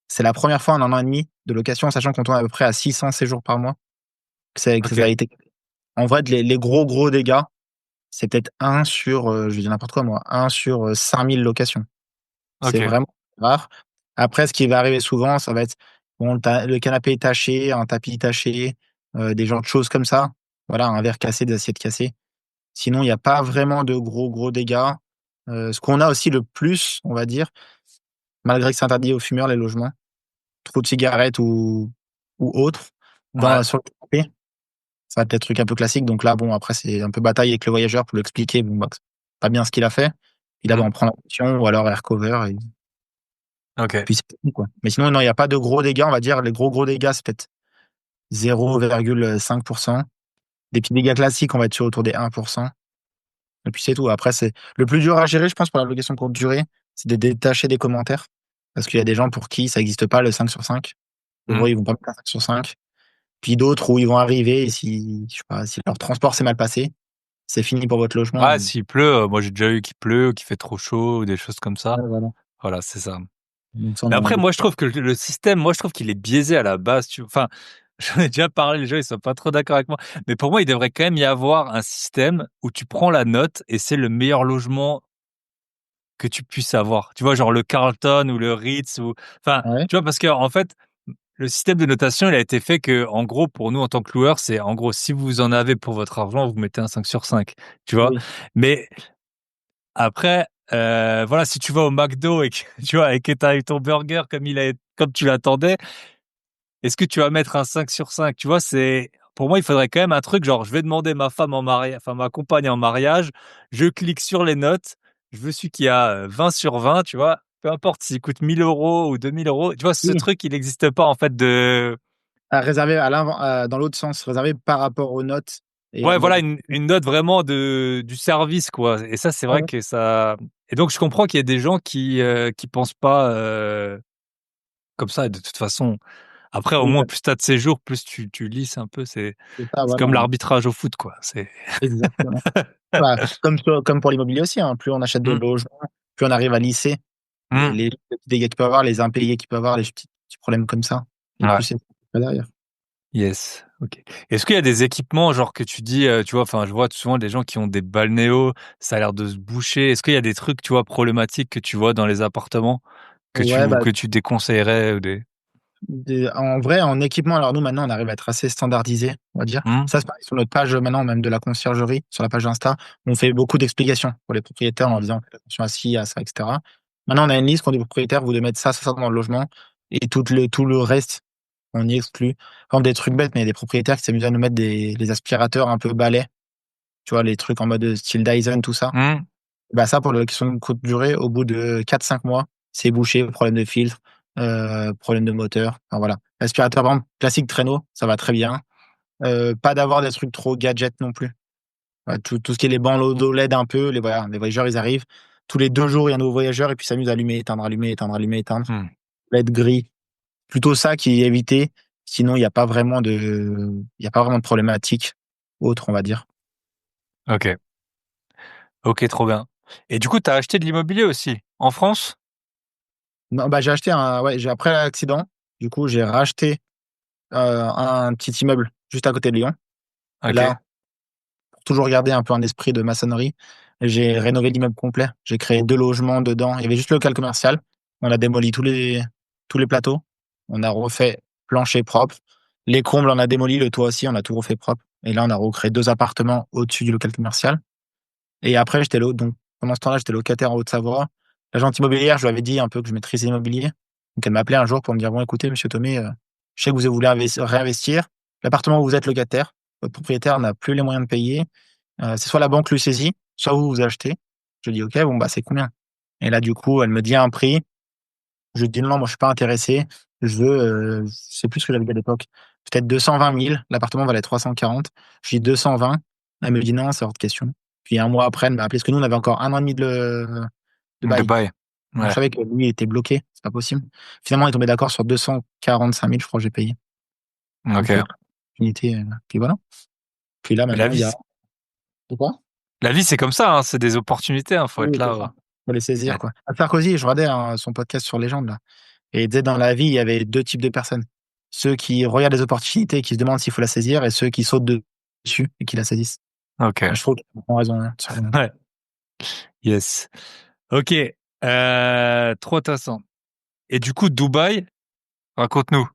Speaker 1: C'est la première fois en 1 an et demi de location, sachant qu'on tourne à peu près à 600 séjours par mois, que ça
Speaker 2: OK,
Speaker 1: a été. En vrai, les gros dégâts, c'est peut-être un sur, je vais dire n'importe quoi moi, un sur, 5 000 locations. C'est
Speaker 2: OK,
Speaker 1: vraiment rare. Après, ce qui va arriver souvent, ça va être, bon, le canapé est taché, un tapis taché, des genres de choses comme ça. Voilà, un verre cassé, des assiettes cassées. Sinon, il y a pas vraiment de gros dégâts. Ce qu'on a aussi le plus, on va dire, malgré que c'est interdit aux fumeurs, les logements, trop de cigarettes ou ou autre
Speaker 2: Ouais.
Speaker 1: sur le canapé. Ça va être des trucs un peu classiques. Donc là, bon, après, c'est un peu bataille avec le voyageur pour lui expliquer, bon, bah, que c'est pas bien ce qu'il a fait. Il doit
Speaker 2: Mmh.
Speaker 1: en prendre action ou alors air cover et
Speaker 2: OK.
Speaker 1: puis c'est tout, quoi. Mais sinon, non, il n'y a pas de gros dégâts, on va dire. Les gros dégâts, c'est peut-être 0,5%. Des petits dégâts classiques, on va être sur autour des 1%. Et puis c'est tout. Après, c'est le plus dur à gérer, je pense, pour la location courte durée, c'est de détacher des commentaires. Parce qu'il y a des gens pour qui ça n'existe pas, le 5 sur 5. Pour
Speaker 2: Mmh.
Speaker 1: eux, ils vont pas mettre un 5 sur 5. Puis d'autres où ils vont arriver et si, je sais pas, si leur transport s'est mal passé, c'est fini pour votre logement.
Speaker 2: Ouais, s'il pleut, moi j'ai déjà eu qu'il pleut, qu'il fait trop chaud ou des choses comme ça.
Speaker 1: Ouais, voilà.
Speaker 2: Voilà, c'est ça.
Speaker 1: Donc ça, on
Speaker 2: Mais
Speaker 1: en a
Speaker 2: après,
Speaker 1: beaucoup.
Speaker 2: moi, je trouve que le système, moi, je trouve qu'il est biaisé à la base, enfin, j'en ai déjà parlé, les gens, ils sont pas trop d'accord avec moi. Mais pour moi, il devrait quand même y avoir un système où tu prends la note et c'est le meilleur logement que tu puisses avoir. Tu vois, genre le Carlton ou le Ritz ou, enfin,
Speaker 1: Ouais.
Speaker 2: tu vois, parce que en fait, le système de notation, il a été fait que, en gros, pour nous, en tant que loueurs, c'est, en gros, si vous en avez pour votre argent, vous mettez un 5 sur 5, tu vois?
Speaker 1: Oui.
Speaker 2: Mais après, voilà, si tu vas au McDo et que, tu vois, et que tu as eu ton burger comme tu l'attendais, est-ce que tu vas mettre un 5 sur 5? Tu vois, pour moi, il faudrait quand même un truc genre, je vais demander ma femme en mariage, enfin, ma compagne en mariage, je clique sur les notes, je veux celui qui a 20 sur 20, tu vois? Peu importe s'il coûte 1 000 € ou 2 000 €. Tu vois, ce
Speaker 1: Oui.
Speaker 2: truc, il n'existe pas, en fait, de
Speaker 1: À réserver dans l'autre sens, réserver par rapport aux notes et
Speaker 2: ouais,
Speaker 1: en
Speaker 2: voilà,
Speaker 1: mode.
Speaker 2: une note vraiment du service, quoi, et ça, c'est
Speaker 1: Ouais,
Speaker 2: vrai
Speaker 1: ouais.
Speaker 2: que ça et donc je comprends qu'il y ait des gens qui pensent pas, comme ça et de toute façon, après, au
Speaker 1: Oui,
Speaker 2: moins,
Speaker 1: bah,
Speaker 2: plus tu as de séjours, plus tu lisses un peu,
Speaker 1: c'est ça,
Speaker 2: c'est
Speaker 1: voilà.
Speaker 2: comme l'arbitrage au foot, quoi, c'est
Speaker 1: Exactement. Bah, comme pour l'immobilier aussi, hein, plus on achète de
Speaker 2: mmh,
Speaker 1: logements, plus on arrive à lisser
Speaker 2: mmh,
Speaker 1: les petits dégâts qu'il peut avoir, les impayés qu'il peut avoir, les petits problèmes comme ça. Et plus
Speaker 2: ouais,
Speaker 1: c'est derrière.
Speaker 2: yes, OK. Est-ce qu'il y a des équipements, genre, que tu dis, tu vois, enfin, je vois souvent des gens qui ont des balnéos, ça a l'air de se boucher. Est-ce qu'il y a des trucs, tu vois, problématiques que tu vois dans les appartements
Speaker 1: Ouais, bah,
Speaker 2: que tu déconseillerais ou des
Speaker 1: en vrai, en équipement, alors nous, maintenant, on arrive à être assez standardisé, on va dire.
Speaker 2: mmh,
Speaker 1: Ça, c'est pareil sur notre page, maintenant, même de la conciergerie, sur la page Insta, on fait beaucoup d'explications pour les propriétaires en
Speaker 2: mmh,
Speaker 1: disant faites attention à ci, à ça, etc. Maintenant, on a une liste qu'on dit aux propriétaires, vous devez mettre ça dans le logement, et tout le reste, on y exclut. Par exemple, des trucs bêtes, mais il y a des propriétaires qui s'amusent à nous mettre les aspirateurs un peu balais, tu vois, les trucs en mode style Dyson, tout ça.
Speaker 2: mmh,
Speaker 1: Bah, ça, pour la question de courte durée, au bout de 4 5 mois, c'est bouché, problème de filtre, problème de moteur, enfin voilà. L'aspirateur, par exemple, classique traîneau, ça va très bien. Pas d'avoir des trucs trop gadgets non plus. Ouais, tout ce qui est les bandeaux LED un peu, les voyageurs, ils arrivent. Tous les 2 jours, il y a un nouveau voyageur et puis ils s'amusent à allumer, éteindre, allumer, éteindre, allumer, éteindre.
Speaker 2: mmh,
Speaker 1: LED gris. Plutôt ça qui est évité. Sinon, il y a pas vraiment de problématique autre, on va dire.
Speaker 2: OK. OK, trop bien et du coup, tu as acheté de l'immobilier aussi, en France?
Speaker 1: Non, bah, après l'accident, du coup, j'ai racheté un petit immeuble juste à côté de Lyon. Et
Speaker 2: OK.
Speaker 1: là, pour toujours garder un peu un esprit de maçonnerie, j'ai rénové l'immeuble complet. J'ai créé 2 logements dedans. Il y avait juste le local commercial. On a démoli tous les plateaux. On a refait plancher propre. Les combles, on a démoli. Le toit aussi, on a tout refait propre. Et là, on a recréé 2 appartements au-dessus du local commercial. Et après, donc, pendant ce temps-là, j'étais locataire en Haute-Savoie. L'agente immobilière, je lui avais dit un peu que je maîtrisais l'immobilier. Donc, elle m'appelait un jour pour me dire, bon, écoutez, monsieur Thomé, je sais que vous voulez réinvestir. L'appartement où vous êtes locataire, votre propriétaire n'a plus les moyens de payer. C'est soit la banque lui saisit, soit vous achetez. Je dis, OK, bon, bah, c'est combien? Et là, du coup, elle me dit un prix. Je dis, non, moi, je suis pas intéressé. Je veux, je sais plus ce que j'avais dit à l'époque. Peut-être 220 000. L'appartement valait 340. Je dis 220. Elle me dit, non, c'est hors de question. Puis un mois après, elle m'a appelé parce que nous, on avait encore un an et demi de bail.
Speaker 2: Dubaï.
Speaker 1: Donc, je
Speaker 2: Ouais,
Speaker 1: savais que lui était bloqué. C'est pas possible. Finalement, on est tombé d'accord sur 245 000, je crois que j'ai payé. Donc,
Speaker 2: OK.
Speaker 1: unité, puis voilà. Puis là,
Speaker 2: Mais la
Speaker 1: maintenant, il y
Speaker 2: vie
Speaker 1: a. De quoi?
Speaker 2: la vie, c'est comme ça, hein, c'est des opportunités, hein, faut être
Speaker 1: Oui, c'est
Speaker 2: là,
Speaker 1: ça. Faut les saisir,
Speaker 2: ouais.
Speaker 1: quoi. À Sarkozy, je regardais son podcast sur Légende, là. Et il disait dans la vie, il y avait deux types de personnes. Ceux qui regardent les opportunités et qui se demandent s'il faut la saisir, et ceux qui sautent dessus et qui la saisissent.
Speaker 2: OK.
Speaker 1: Et je trouve qu'ils ont raison, hein,
Speaker 2: Ouais, yes. OK, trop intéressant et du coup, Dubaï, raconte-nous?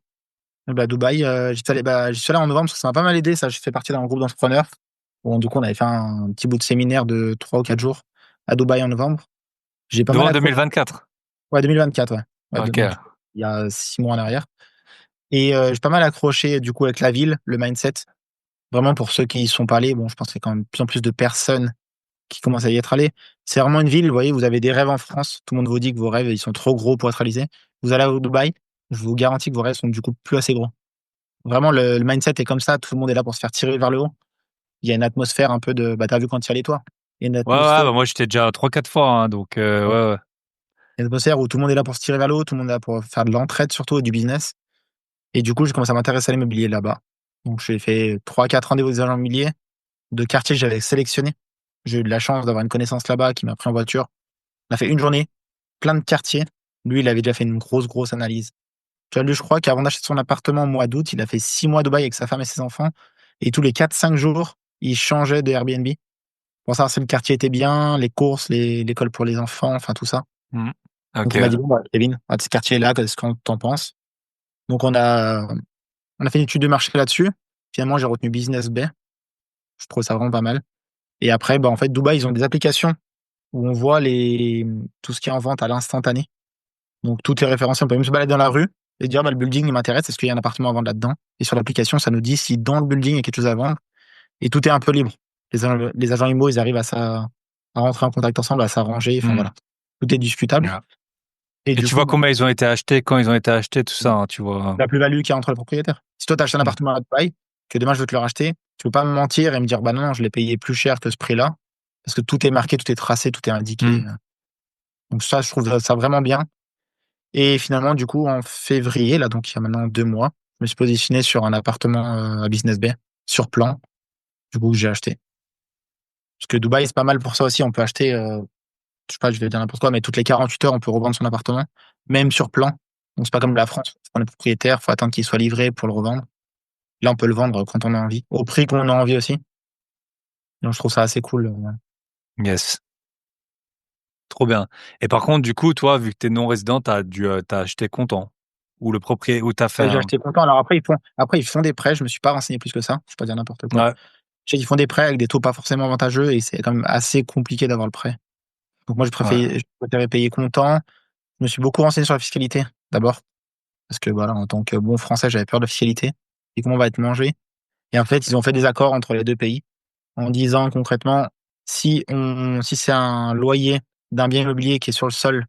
Speaker 1: Bah, Dubaï, j'y suis allé en novembre parce que ça m'a pas mal aidé, ça. J'ai fait partie d'un groupe d'entrepreneurs. Bon, du coup, on avait fait un petit bout de séminaire de 3 ou 4 jours à Dubaï en novembre. J'ai pas mal
Speaker 2: Novembre
Speaker 1: accroché.
Speaker 2: 2024?
Speaker 1: Ouais, 2024, ouais. Ouais,
Speaker 2: OK.
Speaker 1: donc, il y a 6 mois en arrière. Et j'ai pas mal accroché du coup avec la ville, le mindset. Vraiment pour ceux qui y sont pas allés, bon, je pense qu'il y a quand même de plus en plus de personnes qui commencent à y être allées. C'est vraiment une ville, vous voyez, vous avez des rêves en France. Tout le monde vous dit que vos rêves, ils sont trop gros pour être réalisés. Vous allez au Dubaï, je vous garantis que vos rêves sont du coup plus assez gros. Vraiment, le mindset est comme ça. Tout le monde est là pour se faire tirer vers le haut. Il y a une atmosphère un peu de, bah, t'as vu quand tu y allais toi. Il y a une
Speaker 2: Ouais, ouais,
Speaker 1: atmosphère,
Speaker 2: bah moi j'étais déjà 3-4 fois, hein, donc ouais, ouais.
Speaker 1: une atmosphère où tout le monde est là pour se tirer vers le haut, tout le monde est là pour faire de l'entraide surtout et du business. Et du coup, j'ai commencé à m'intéresser à l'immobilier là-bas. Donc, j'ai fait 3-4 rendez-vous des agents immobiliers de quartiers que j'avais sélectionnés. J'ai eu de la chance d'avoir une connaissance là-bas qui m'a pris en voiture. On a fait une journée, plein de quartiers. Lui, il avait déjà fait une grosse analyse. Tu vois, lui, je crois qu'avant d'acheter son appartement au mois d'août, il a fait 6 mois à Dubaï avec sa femme et ses enfants. Et tous les 4-5 jours, il changeait de Airbnb pour savoir si le quartier était bien, les courses, l'école pour les enfants, enfin tout ça.
Speaker 2: Hmm.
Speaker 1: Donc
Speaker 2: Ok.
Speaker 1: il m'a dit, bon, bah, Kevin, ce quartier-là, qu'est-ce qu'on t'en penses? Donc on a fait une étude de marché là-dessus. Finalement, j'ai retenu Business Bay. Je trouve ça vraiment pas mal. Et après, bah, en fait, Dubaï, ils ont des applications où on voit tout ce qui est en vente à l'instantané. Donc tout est référencé. On peut même se balader dans la rue et dire, bah, le building, il m'intéresse. Est-ce qu'il y a un appartement à vendre là-dedans? Et sur l'application, ça nous dit si dans le building, il y a quelque chose à vendre. Et tout est un peu libre. Les agents IMO, ils arrivent à rentrer en contact ensemble, à s'arranger. Enfin
Speaker 2: Hmm.
Speaker 1: voilà. Tout est discutable.
Speaker 2: Ouais.
Speaker 1: Et
Speaker 2: Et
Speaker 1: du
Speaker 2: tu
Speaker 1: coup,
Speaker 2: vois
Speaker 1: bah,
Speaker 2: combien ils ont été achetés, quand ils ont été achetés, tout ça, hein, tu vois.
Speaker 1: la plus-value qu'il y a entre les propriétaires. Si toi, tu achètes un
Speaker 2: Hmm.
Speaker 1: appartement à Dubaï, que demain je veux te le racheter, tu peux pas me mentir et me dire, bah non, je l'ai payé plus cher que ce prix-là. Parce que tout est marqué, tout est tracé, tout est indiqué.
Speaker 2: Hmm.
Speaker 1: Donc ça, je trouve ça vraiment bien. Et finalement, du coup, en février, là, donc il y a maintenant 2 mois, je me suis positionné sur un appartement à Business Bay, sur plan, du coup, que j'ai acheté. Parce que Dubaï, c'est pas mal pour ça aussi. On peut acheter, je sais pas, je vais dire n'importe quoi, mais toutes les 48 heures, on peut revendre son appartement, même sur plan. Donc c'est pas comme la France. On est propriétaire, faut attendre qu'il soit livré pour le revendre. Là, on peut le vendre quand on a envie, au prix qu'on a envie aussi. Donc je trouve ça assez cool.
Speaker 2: Yes. Trop bien. Et par contre, du coup, toi, vu que t'es non résident, t'as acheté comptant. Ou le propriétaire, ou t'as fait
Speaker 1: Ouais, j'ai
Speaker 2: un.
Speaker 1: acheté content. Alors après, ils font des prêts. Je me suis pas renseigné plus que ça. Je vais pas dire n'importe quoi.
Speaker 2: Ouais,
Speaker 1: Je sais qu'ils font des prêts avec des taux pas forcément avantageux et c'est quand même assez compliqué d'avoir le prêt. Donc moi,
Speaker 2: ouais.
Speaker 1: je préférais payer comptant. Je me suis beaucoup renseigné sur la fiscalité, d'abord. Parce que voilà, en tant que bon Français, j'avais peur de la fiscalité et comment on va être mangé. Et en fait, ils ont fait des accords entre les deux pays en disant concrètement, si c'est un loyer d'un bien immobilier qui est sur le sol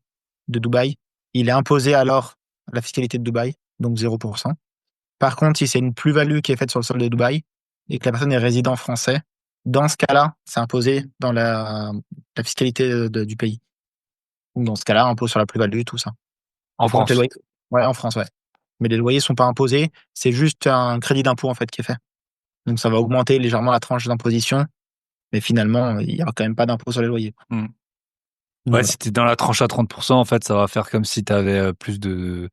Speaker 1: de Dubaï, il est imposé alors à la fiscalité de Dubaï, donc 0%. Par contre, si c'est une plus-value qui est faite sur le sol de Dubaï et que la personne est résident français, dans ce cas-là, c'est imposé dans la fiscalité du pays. Donc dans ce cas-là, impôt sur la plus-value, tout ça.
Speaker 2: En
Speaker 1: Et par contre, les
Speaker 2: France.
Speaker 1: loyers, ouais, en France, ouais. Mais les loyers sont pas imposés, c'est juste un crédit d'impôt en fait qui est fait. Donc ça va augmenter légèrement la tranche d'imposition, mais finalement, il y aura quand même pas d'impôt sur les loyers.
Speaker 2: Hmm.
Speaker 1: Donc
Speaker 2: Ouais,
Speaker 1: voilà.
Speaker 2: si t'es dans la tranche à 30%, en fait, ça va faire comme si t'avais plus de.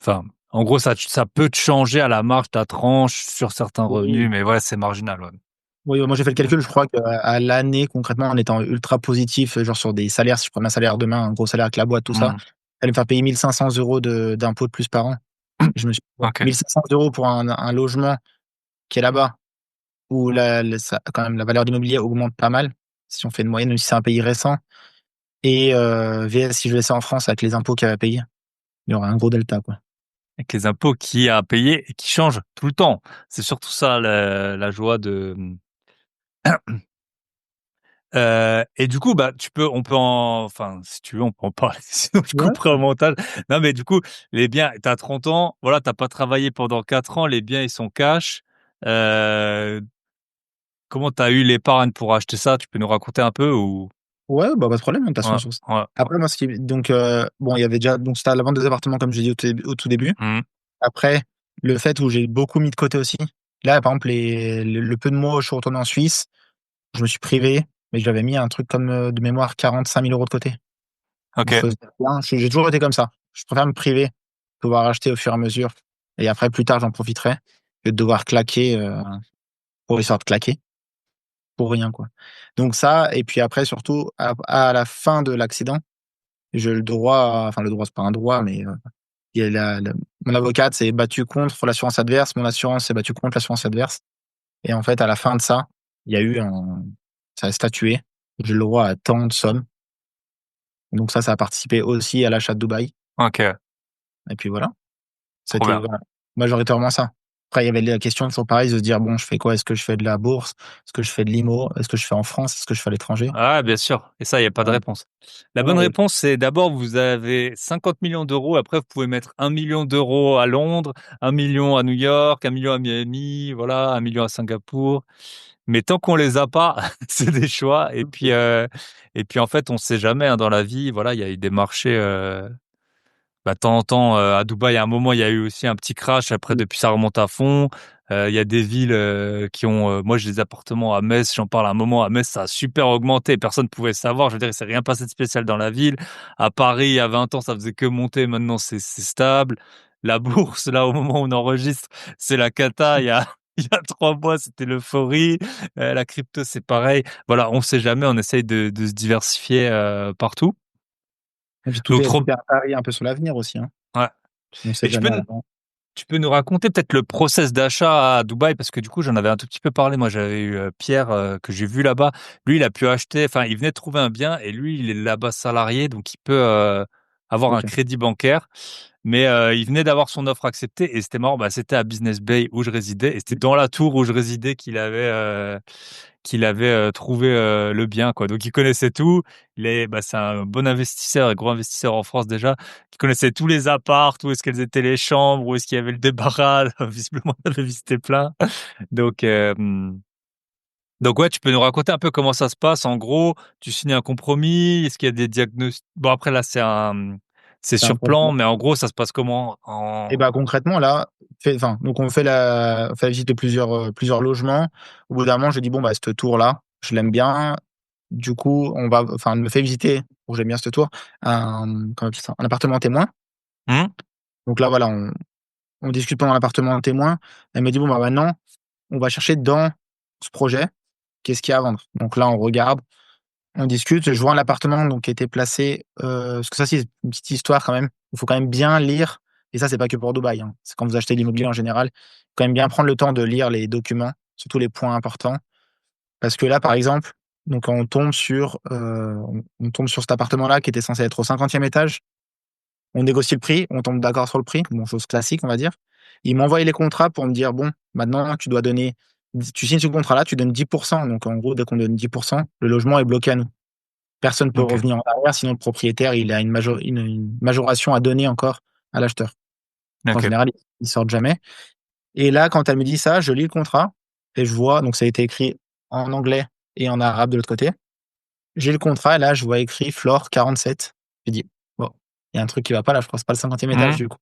Speaker 2: Enfin, en gros, ça peut te changer à la marge ta tranche sur certains revenus,
Speaker 1: Oui.
Speaker 2: mais ouais, c'est marginal. Ouais.
Speaker 1: Oui, moi j'ai fait le calcul, je crois qu'à l'année, concrètement, en étant ultra positif, genre sur des salaires, si je prenais un salaire demain, un gros salaire avec la boîte, tout ça,
Speaker 2: Hmm.
Speaker 1: elle me faire payer 1 500 € d'impôts de plus par an. Et je me suis dit, bon,
Speaker 2: Ok.
Speaker 1: 1 500 € pour un logement qui est là-bas, où quand même, la valeur de l'immobilier augmente pas mal, si on fait une moyenne, même si c'est un pays récent. Et VS, si je laissais en France avec les impôts qu'il y avait à payer, il y aurait un gros delta, quoi.
Speaker 2: Avec les impôts qui a à payer et qui changent tout le temps. C'est surtout ça la joie de. Et du coup, bah, enfin, si tu veux, on peut en parler, sinon je
Speaker 1: Ouais.
Speaker 2: couperai au montage. Non, mais du coup, les biens, t'as 30 ans, voilà, t'as pas travaillé pendant 4 ans, les biens, ils sont cash. Euh, Comment t'as eu l'épargne pour acheter ça? Tu peux nous raconter un peu ou?
Speaker 1: Ouais, bah, pas de problème, de toute façon,
Speaker 2: Ouais,
Speaker 1: sur ça.
Speaker 2: ouais.
Speaker 1: Après, moi, donc, bon, il y avait déjà, donc, c'était à la vente des appartements, comme j'ai dit au tout début.
Speaker 2: Mmh.
Speaker 1: Après, le fait où j'ai beaucoup mis de côté aussi. Là, par exemple, le peu de mois où je suis retourné en Suisse, je me suis privé, mais j'avais mis un truc comme de mémoire 45 000 € de côté. Donc,
Speaker 2: OK.
Speaker 1: faut se dire, bien, j'ai toujours été comme ça. Je préfère me priver, pouvoir acheter au fur et à mesure. Et après, plus tard, j'en profiterai que de devoir claquer pour histoire de claquer pour rien, quoi. Donc ça, et puis après, surtout, à la fin de l'accident, j'ai le droit, enfin le droit, c'est pas un droit, mais il y a mon avocate s'est battue contre l'assurance adverse, mon assurance s'est battue contre l'assurance adverse. Et en fait, à la fin de ça, il y a eu ça a statué. J'ai le droit à tant de sommes. Donc ça a participé aussi à l'achat de Dubaï.
Speaker 2: OK.
Speaker 1: Et puis voilà.
Speaker 2: Trop
Speaker 1: C'était,
Speaker 2: bien.
Speaker 1: voilà. majoritairement ça. Après, il y avait la question toujours pareil de se dire, bon, je fais quoi? Est-ce que je fais de la bourse? Est-ce que je fais de l'IMO? Est-ce que je fais en France? Est-ce que je fais à l'étranger?
Speaker 2: Ah, bien sûr. Et ça, il y a pas de
Speaker 1: Ouais.
Speaker 2: réponse. La bonne
Speaker 1: Non, et
Speaker 2: réponse, c'est d'abord, vous avez 50 millions d'euros. Après, vous pouvez mettre 1 million d'euros à Londres, 1 million à New York, 1 million à Miami, voilà, 1 million à Singapour. Mais tant qu'on les a pas, c'est des choix. Et puis en fait, on sait jamais hein, dans la vie. Voilà, il y a eu des marchés. Bah, de temps en temps, à Dubaï, à un moment, il y a eu aussi un petit crash. Après, depuis, ça remonte à fond. Il y a des villes qui ont... moi, j'ai des appartements à Metz. J'en parle à un moment. À Metz, ça a super augmenté. Personne ne pouvait savoir. Je veux dire, il s'est rien passé de spécial dans la ville. À Paris, il y a 20 ans, ça faisait que monter. Maintenant, c'est stable. La bourse, là, au moment où on enregistre, c'est la cata. Il y a 3 mois, c'était l'euphorie. La crypto, c'est pareil. Voilà, on sait jamais. On essaye de se diversifier partout.
Speaker 1: puis
Speaker 2: Donc,
Speaker 1: tout
Speaker 2: trop...
Speaker 1: est un pari un peu sur l'avenir aussi, hein.
Speaker 2: Ouais.
Speaker 1: On sait
Speaker 2: Et
Speaker 1: jamais à l'avance.
Speaker 2: tu peux nous raconter peut-être le process d'achat à Dubaï parce que du coup, j'en avais un tout petit peu parlé. Moi, j'avais eu Pierre que j'ai vu là-bas. Lui, il a pu acheter, enfin, il venait de trouver un bien et lui, il est là-bas salarié, donc il peut avoir un
Speaker 1: Ok.
Speaker 2: crédit bancaire. Mais il venait d'avoir son offre acceptée et c'était marrant. Bah, c'était à Business Bay où je résidais et c'était dans la tour où je résidais qu'il avait trouvé le bien, quoi. Donc il connaissait tout. C'est un bon investisseur, un gros investisseur en France déjà, qui connaissait tous les apparts, où est-ce qu'elles étaient les chambres, où est-ce qu'il y avait le débarras. Visiblement, on avait visité plein. Donc, euh, donc ouais, tu peux nous raconter un peu comment ça se passe. En gros, tu signes un compromis. Est-ce qu'il y a des diagnostics? Bon, après là, c'est
Speaker 1: C'est un
Speaker 2: sur
Speaker 1: projet.
Speaker 2: plan, mais en gros, ça se passe comment
Speaker 1: Et bah concrètement là, donc on fait la visite de plusieurs logements. Au bout d'un moment, je dis bon bah cette tour là, je l'aime bien. Du coup, on me fait visiter, pour que j'aime bien cette tour, comment on appelle ça, un appartement témoin.
Speaker 2: Hmm.
Speaker 1: Donc là voilà, on discute pendant l'appartement témoin. Elle me dit bon bah maintenant, on va chercher dans ce projet, qu'est-ce qu'il y a à vendre. Donc là on regarde, on discute. Je vois un appartement donc qui était placé, parce que ça c'est une petite histoire quand même. Il faut quand même bien lire, et ça c'est pas que pour Dubaï, hein. C'est quand vous achetez de l'immobilier en général, quand même bien prendre le temps de lire les documents, surtout les points importants. Parce que là, par exemple, donc on tombe sur cet appartement-là qui était censé être au 50e étage. On négocie le prix, on tombe d'accord sur le prix, bon, chose classique, on va dire. Ils m'envoient les contrats pour me dire, bon, maintenant, tu signes ce contrat-là, tu donnes 10%. Donc, en gros, dès qu'on donne 10%, le logement est bloqué à nous. Personne ne peut
Speaker 2: Ok.
Speaker 1: revenir en arrière, sinon le propriétaire, il a une majoration à donner encore à l'acheteur. Donc, en
Speaker 2: Ok.
Speaker 1: général, ils sortent jamais. Et là, quand elle me dit ça, je lis le contrat et je vois, donc ça a été écrit en anglais et en arabe de l'autre côté. J'ai le contrat et là, je vois écrit floor 47. J'ai dit: «Bon, il y a un truc qui va pas là, je crois que c'est pas le 50e étage
Speaker 2: Hmm.
Speaker 1: du coup».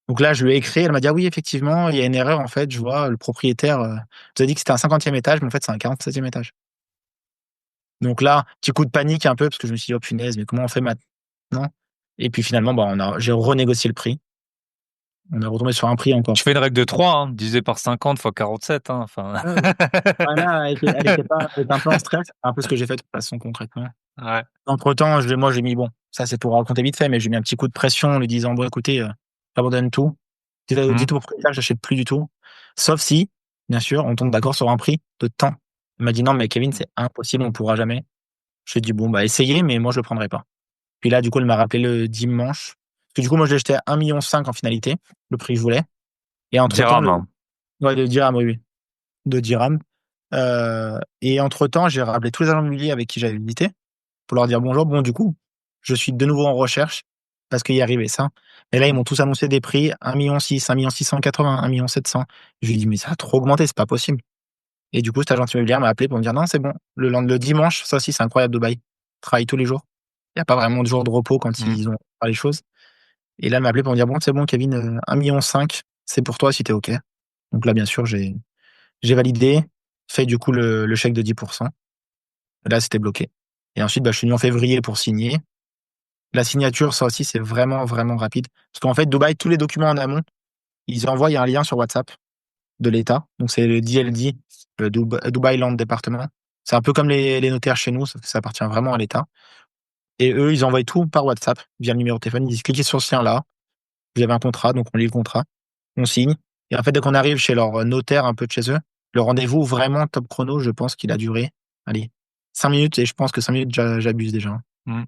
Speaker 1: Donc là, je lui ai écrit, elle m'a dit: «Ah oui, effectivement, il y a une erreur en fait, je vois le propriétaire, nous a dit que c'était un 50e étage, mais en fait, c'est un 47e étage». Donc là, petit coup de panique un peu parce que je me suis dit: «Oh punaise, mais comment on fait maintenant?» Et puis finalement, bah, j'ai renégocié le prix. On est retombé sur un prix encore.
Speaker 2: Tu fais une règle de 3, hein, divisé par 50 fois 47, hein, enfin.
Speaker 1: Ouais, ouais. Ouais, là, elle était un peu en stress. C'est un peu ce que j'ai fait de toute façon concrètement.
Speaker 2: Ouais.
Speaker 1: Entre-temps, j'ai mis bon, ça c'est pour raconter vite fait, mais j'ai mis un petit coup de pression en lui disant: «Bon écoutez, j'abandonne tout.
Speaker 2: Mmh.
Speaker 1: Dites au propriétaire que j'achète plus du tout. Sauf si, bien sûr, on tombe d'accord sur un prix de temps». Il m'a dit: «Non mais Kevin, c'est impossible, on pourra jamais». Je lui ai dit: «Bon bah essayez, mais moi je le prendrai pas». Puis là, du coup, elle m'a rappelé le dimanche, parce que du coup, moi je l'ai acheté à 1,5 million en finalité, le prix que je voulais. Et entre-temps
Speaker 2: Dirham, hein.
Speaker 1: de dirhams, oui, oui, de dirhams. Et entre-temps, j'ai rappelé tous les agents immobiliers avec qui j'avais visité pour leur dire bonjour. Bon, du coup, je suis de nouveau en recherche parce qu'il y arrivait ça. Et là, ils m'ont tous annoncé des prix 1,6 million, 1,680 million, 1,7 million. Je lui ai dit, mais ça a trop augmenté, c'est pas possible. Et du coup, cette agence immobilière m'a appelé pour me dire, non, c'est bon. Le dimanche, ça aussi, c'est incroyable, Dubaï. Travaille tous les jours. Il n'y a pas vraiment de jour de repos quand
Speaker 2: Mmh.
Speaker 1: ils ont pas les choses. Et là, elle m'a appelé pour me dire, bon, c'est bon, Kevin, 1,5 million, c'est pour toi si t'es OK. Donc là, bien sûr, j'ai validé, fait du coup le chèque de 10%. Là, c'était bloqué. Et ensuite, bah, je suis venu en février pour signer. La signature, ça aussi, c'est vraiment, vraiment rapide. Parce qu'en fait, Dubaï, tous les documents en amont, ils envoient un lien sur WhatsApp de l'État. Donc, c'est le DLD, le Dubai Land Department. C'est un peu comme les notaires chez nous, sauf que ça appartient vraiment à l'État. Et eux, ils envoient tout par WhatsApp via le numéro de téléphone. Ils disent cliquez sur ce lien-là. Vous avez un contrat, donc on lit le contrat, on signe. Et en fait, dès qu'on arrive chez leur notaire un peu de chez eux, le rendez-vous vraiment top chrono, je pense qu'il a duré, allez, 5 minutes. Et je pense que 5 minutes, j'abuse déjà, hein.
Speaker 2: Mmh.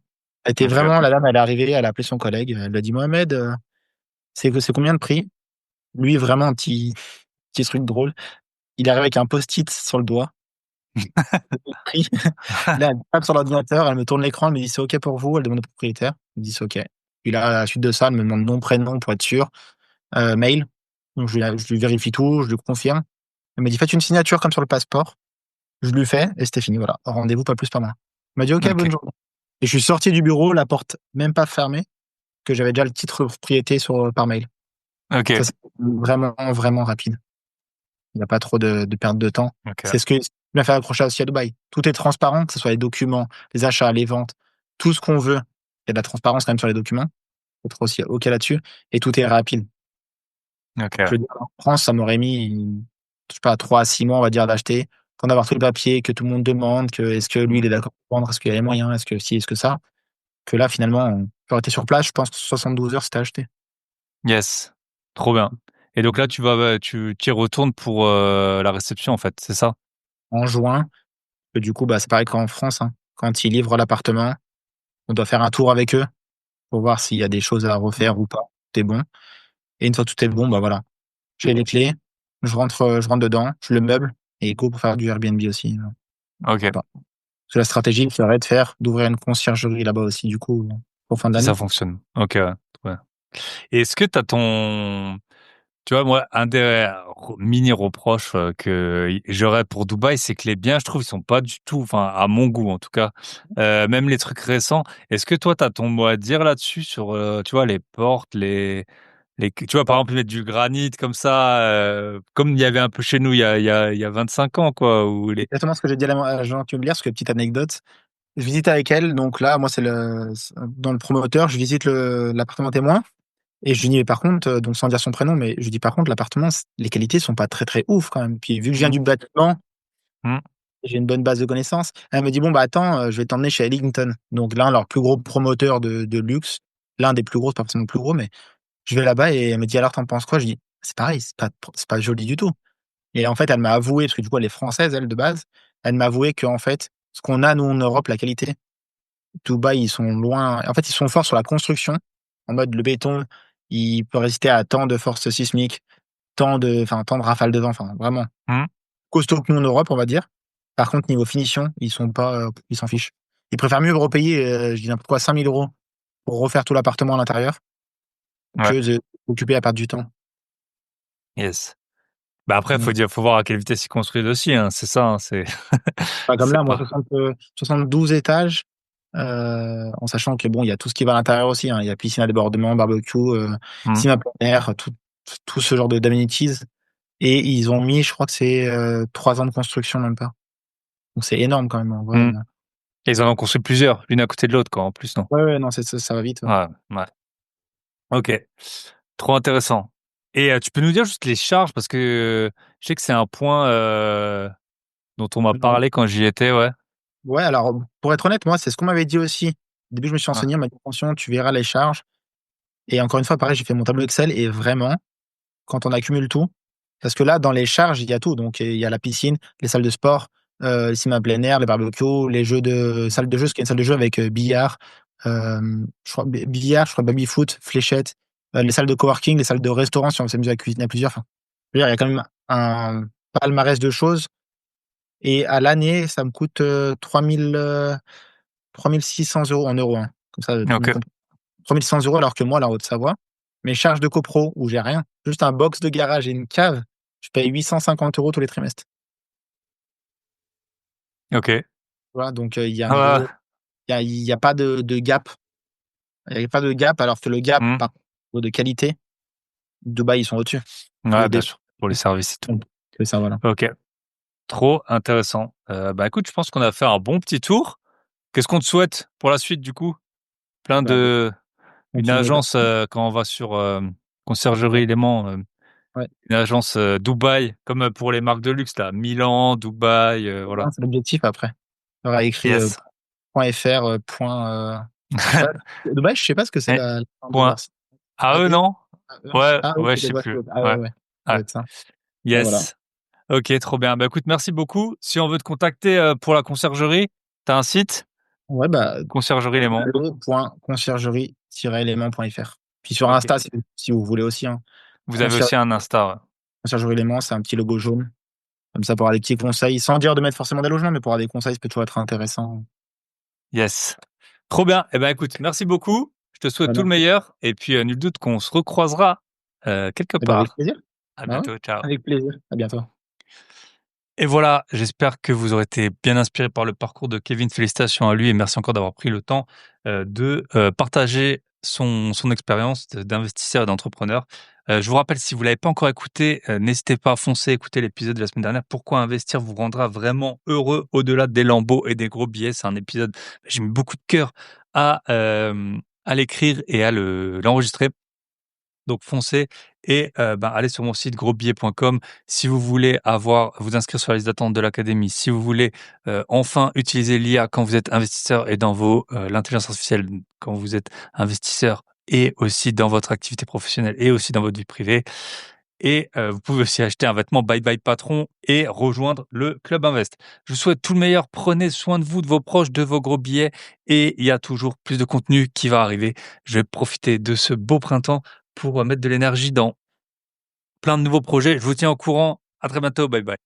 Speaker 1: Elle était
Speaker 2: OK.
Speaker 1: vraiment, la dame, elle est arrivée, elle a appelé son collègue, elle lui a dit: «Mohamed, c'est combien de prix?» Lui, vraiment, petit truc drôle. Il arrive avec un post-it sur le doigt. Pris. Là, elle tape sur l'ordinateur, elle me tourne l'écran, elle me dit: «C'est OK pour vous?» Elle demande au propriétaire. Je dis: «C'est OK». Puis là, à la suite de ça, elle me demande nom, prénom pour être sûr, mail. Donc je lui vérifie tout, je lui confirme. Elle me dit: «Faites une signature comme sur le passeport». Je lui fais et c'était fini, voilà. Rendez-vous pas plus, pas moins. Elle m'a dit: «OK, bonne
Speaker 2: OK,
Speaker 1: journée» et je suis sorti du bureau, la porte même pas fermée, que j'avais déjà le titre de propriété par mail.
Speaker 2: OK,
Speaker 1: Ça, c'est vraiment, vraiment rapide. Il y a pas trop de perte de temps.
Speaker 2: OK.
Speaker 1: C'est ce qui m'a fait accrocher aussi à Dubaï. Tout est transparent, que ce soit les documents, les achats, les ventes, tout ce qu'on veut. Il y a de la transparence quand même sur les documents. Faut être aussi OK là-dessus et tout est rapide. Je
Speaker 2: OK.
Speaker 1: veux dire, en France, ça m'aurait mis, je sais pas, 3 à 6 mois, on va dire, d'acheter, avant d'avoir tous les papiers, que tout le monde demande, que est-ce que lui,
Speaker 2: Mmh.
Speaker 1: il est d'accord pour vendre? Est-ce qu'il y a les moyens? Est-ce que ci? Est-ce que ça? Que là, finalement, j'aurais été sur place, je pense que 72 heures, c'était acheté.
Speaker 2: Yes, trop bien. Et donc là, tu y retournes pour, la réception, en fait, c'est ça?
Speaker 1: En juin, que du coup, bah, c'est pareil qu'en France, hein. Quand ils livrent l'appartement, on doit faire un tour avec eux pour voir s'il y a des choses à
Speaker 2: Mmh.
Speaker 1: refaire ou pas. Tout est bon et une fois que tout est bon, bah, voilà, j'ai les clés, je rentre dedans, je le meuble et go pour faire du Airbnb aussi,
Speaker 2: OK,
Speaker 1: voilà. Parce que la stratégie serait d'ouvrir une conciergerie là-bas aussi du coup, pour fin
Speaker 2: si ça
Speaker 1: d'année.
Speaker 2: fonctionne. OK, ouais, trop bien. Et est-ce que tu as ton tu vois, moi, un des mini reproches, que j'aurais pour Dubaï, c'est que les biens, je trouve, ils sont pas du tout, enfin, à mon goût, en tout cas, même les trucs récents. Est-ce que toi, tu as ton mot à dire là-dessus sur, tu vois, les portes, tu vois, par
Speaker 1: Ouais,
Speaker 2: exemple, mettre du granit comme ça, comme il y avait un peu chez nous il y a 25 ans, quoi, ou
Speaker 1: c'est
Speaker 2: les
Speaker 1: exactement ce que j'ai dit à la l'agent immobilière, parce que petite anecdote, je visite avec elle, donc là, moi, dans le promoteur, je visite l'appartement témoin et je lui dis: «Mais par contre», donc sans dire son prénom, mais je lui dis: «Par contre, l'appartement, les qualités sont pas très, très ouf quand même». Puis vu que je viens
Speaker 2: mmh,
Speaker 1: du bâtiment,
Speaker 2: mmh,
Speaker 1: j'ai une bonne base de connaissances. Elle me dit: «Bon, bah, attends, je vais t'emmener chez Ellington». Donc l'un, leur plus gros promoteur de luxe, l'un des plus gros, c'est pas forcément le plus gros, mais je vais là-bas et elle me dit: «Alors, tu en penses quoi?» Je dis: «C'est pareil, c'est pas joli du tout». Et en fait, elle m'a avoué, parce que du coup, elle est française, elle, de base, elle m'a avoué qu'en fait, ce qu'on a, nous, en Europe, la qualité, Dubaï, ils sont loin. En fait, ils sont forts sur la construction, en mode le béton, il peut résister à tant de forces sismiques, tant de rafales de vent, enfin, vraiment
Speaker 2: mmh,
Speaker 1: costaud que nous en Europe, on va dire. Par contre, niveau finition, ils s'en fichent. Ils préfèrent mieux me repayer, je dis n'importe quoi, 5 000 € pour refaire tout l'appartement à l'intérieur
Speaker 2: ouais,
Speaker 1: que de m'occuper à perdre du temps.
Speaker 2: yes. Bah, après,
Speaker 1: Donc,
Speaker 2: faut voir à quelle vitesse ils construisent aussi, hein, c'est ça, hein, c'est
Speaker 1: pas comme
Speaker 2: c'est
Speaker 1: là, moi,
Speaker 2: pas
Speaker 1: 72 étages, en sachant que bon, il y a tout ce qui va à l'intérieur aussi, hein. Il y a piscine à débordement, barbecue,
Speaker 2: mmh,
Speaker 1: cinéma plein air, tout ce genre de d'amenities et ils ont mis, je crois que c'est, 3 ans de construction, même pas. Donc c'est énorme quand même, en vrai,
Speaker 2: mmh. Et ils en ont construit plusieurs, l'une à côté de l'autre, quoi, en plus, non?
Speaker 1: ouais, ouais, non, ça va vite, ouais.
Speaker 2: Ouais, ouais. OK, trop intéressant. Et tu peux nous dire juste les charges parce que je sais que c'est un point, dont on m'a
Speaker 1: Alors
Speaker 2: parlé quand j'y étais, ouais.
Speaker 1: ouais, alors, pour être honnête, moi, c'est ce qu'on m'avait dit aussi. Au début, je me suis
Speaker 2: Ouais.
Speaker 1: renseigné, on m'a dit: «Attention, tu verras les charges» et encore une fois, pareil, j'ai fait mon tableau Excel et vraiment, quand on accumule tout, parce que là, dans les charges, il y a tout. Donc, il y a la piscine, les salles de sport, les cinémas plein air, les barbecues, les jeux de salle de jeu, parce qu'il y a une salle de jeu avec, billard, je crois billard, je crois baby-foot, fléchettes, les salles de coworking, les salles de restaurant si on veut s'amuser à cuisiner à plusieurs. Enfin, je veux dire, il y a quand même un palmarès de choses et à l'année, ça me coûte, 3 600 € en euros, hein. Comme ça, tout le monde
Speaker 2: OK.
Speaker 1: comprend. 3 600 € alors que moi, là, en Haute-Savoie, mes charges de copro où j'ai rien, juste un box de garage et une cave, je paye 850 € tous les trimestres.
Speaker 2: OK.
Speaker 1: Tu vois? Donc, il y a un
Speaker 2: Ouais,
Speaker 1: gros il y a pas de gap. Il y a pas de gap alors que le gap,
Speaker 2: mmh.
Speaker 1: par contre, au niveau de qualité, Dubaï, ils sont au-dessus.
Speaker 2: Ouais,
Speaker 1: Niveau
Speaker 2: bien
Speaker 1: des
Speaker 2: sûr, pour les services et tout.
Speaker 1: c'est ça, voilà.
Speaker 2: OK, trop intéressant. Bah, écoute, je pense qu'on a fait un bon petit tour. Qu'est-ce qu'on te souhaite pour la suite, du coup? Plein
Speaker 1: Bah,
Speaker 2: de Une
Speaker 1: continuez comme
Speaker 2: agence, quand on va sur,
Speaker 1: ouais,
Speaker 2: Conciergerie Léman,
Speaker 1: ouais.
Speaker 2: une agence, Dubaï, comme, pour les marques de luxe là, Milan, Dubaï, voilà.
Speaker 1: Non, c'est l'objectif après. Tu auras écrit,
Speaker 2: Yes.
Speaker 1: .fr, point, je sais pas, Dubaï, je sais pas ce que c'est
Speaker 2: Et
Speaker 1: la fin de
Speaker 2: point
Speaker 1: leur site.
Speaker 2: AE,
Speaker 1: AE?
Speaker 2: non?
Speaker 1: AE?
Speaker 2: Ouais,
Speaker 1: Ah oui,
Speaker 2: ouais, je sais
Speaker 1: peut-être, ouais, ça
Speaker 2: plus.
Speaker 1: doit être AE,
Speaker 2: Ouais,
Speaker 1: ouais, ça doit
Speaker 2: ouais.
Speaker 1: être ça. Bah, voilà.
Speaker 2: Yes. OK, trop bien. Bah, écoute, merci beaucoup. Si on veut te contacter, pour la conciergerie, tu as un site?
Speaker 1: Ouais, bah,
Speaker 2: Conciergerie Léman.
Speaker 1: allo.conciergerie-élément.fr. Puis sur
Speaker 2: OK.
Speaker 1: Insta, si vous voulez aussi, hein.
Speaker 2: Vous avez aussi un Insta, ouais.
Speaker 1: Sergio Élément, c'est un petit logo jaune. Comme ça, pour avoir des petits conseils, sans dire de mettre forcément des logements, mais pour avoir des conseils, ça peut toujours être intéressant.
Speaker 2: Yes. Trop bien. Eh ben, écoute, merci beaucoup. Je te souhaite
Speaker 1: Bah,
Speaker 2: tout le
Speaker 1: merci.
Speaker 2: meilleur et puis, nul doute qu'on se recroisera, quelque
Speaker 1: Eh ben, avec
Speaker 2: part.
Speaker 1: plaisir.
Speaker 2: À
Speaker 1: Bah, ouais,
Speaker 2: bientôt, ciao.
Speaker 1: avec plaisir. À bientôt.
Speaker 2: Et voilà, j'espère que vous aurez été bien inspirés par le parcours de Kevin. Félicitations à lui et merci encore d'avoir pris le temps, de, partager son expérience d'investisseur et d'entrepreneur. Je vous rappelle, si vous l'avez pas encore écouté, n'hésitez pas à foncer écouter l'épisode de la semaine dernière. Pourquoi investir vous rendra vraiment heureux au-delà des lambeaux et des gros billets. C'est un épisode, j'ai mis beaucoup de cœur à l'écrire et à l'enregistrer. Donc foncez et allez sur mon site grosbillet.com si vous voulez vous inscrire sur la liste d'attente de l'académie, si vous voulez, enfin utiliser l'IA quand vous êtes investisseur et dans l'intelligence artificielle quand vous êtes investisseur et aussi dans votre activité professionnelle et aussi dans votre vie privée et vous pouvez aussi acheter un vêtement Bye Bye Patron et rejoindre le Club Invest. Je vous souhaite tout le meilleur, prenez soin de vous, de vos proches, de vos gros billets et il y a toujours plus de contenu qui va arriver. Je vais profiter de ce beau printemps pour mettre de l'énergie dans plein de nouveaux projets. Je vous tiens au courant. À très bientôt. Bye bye.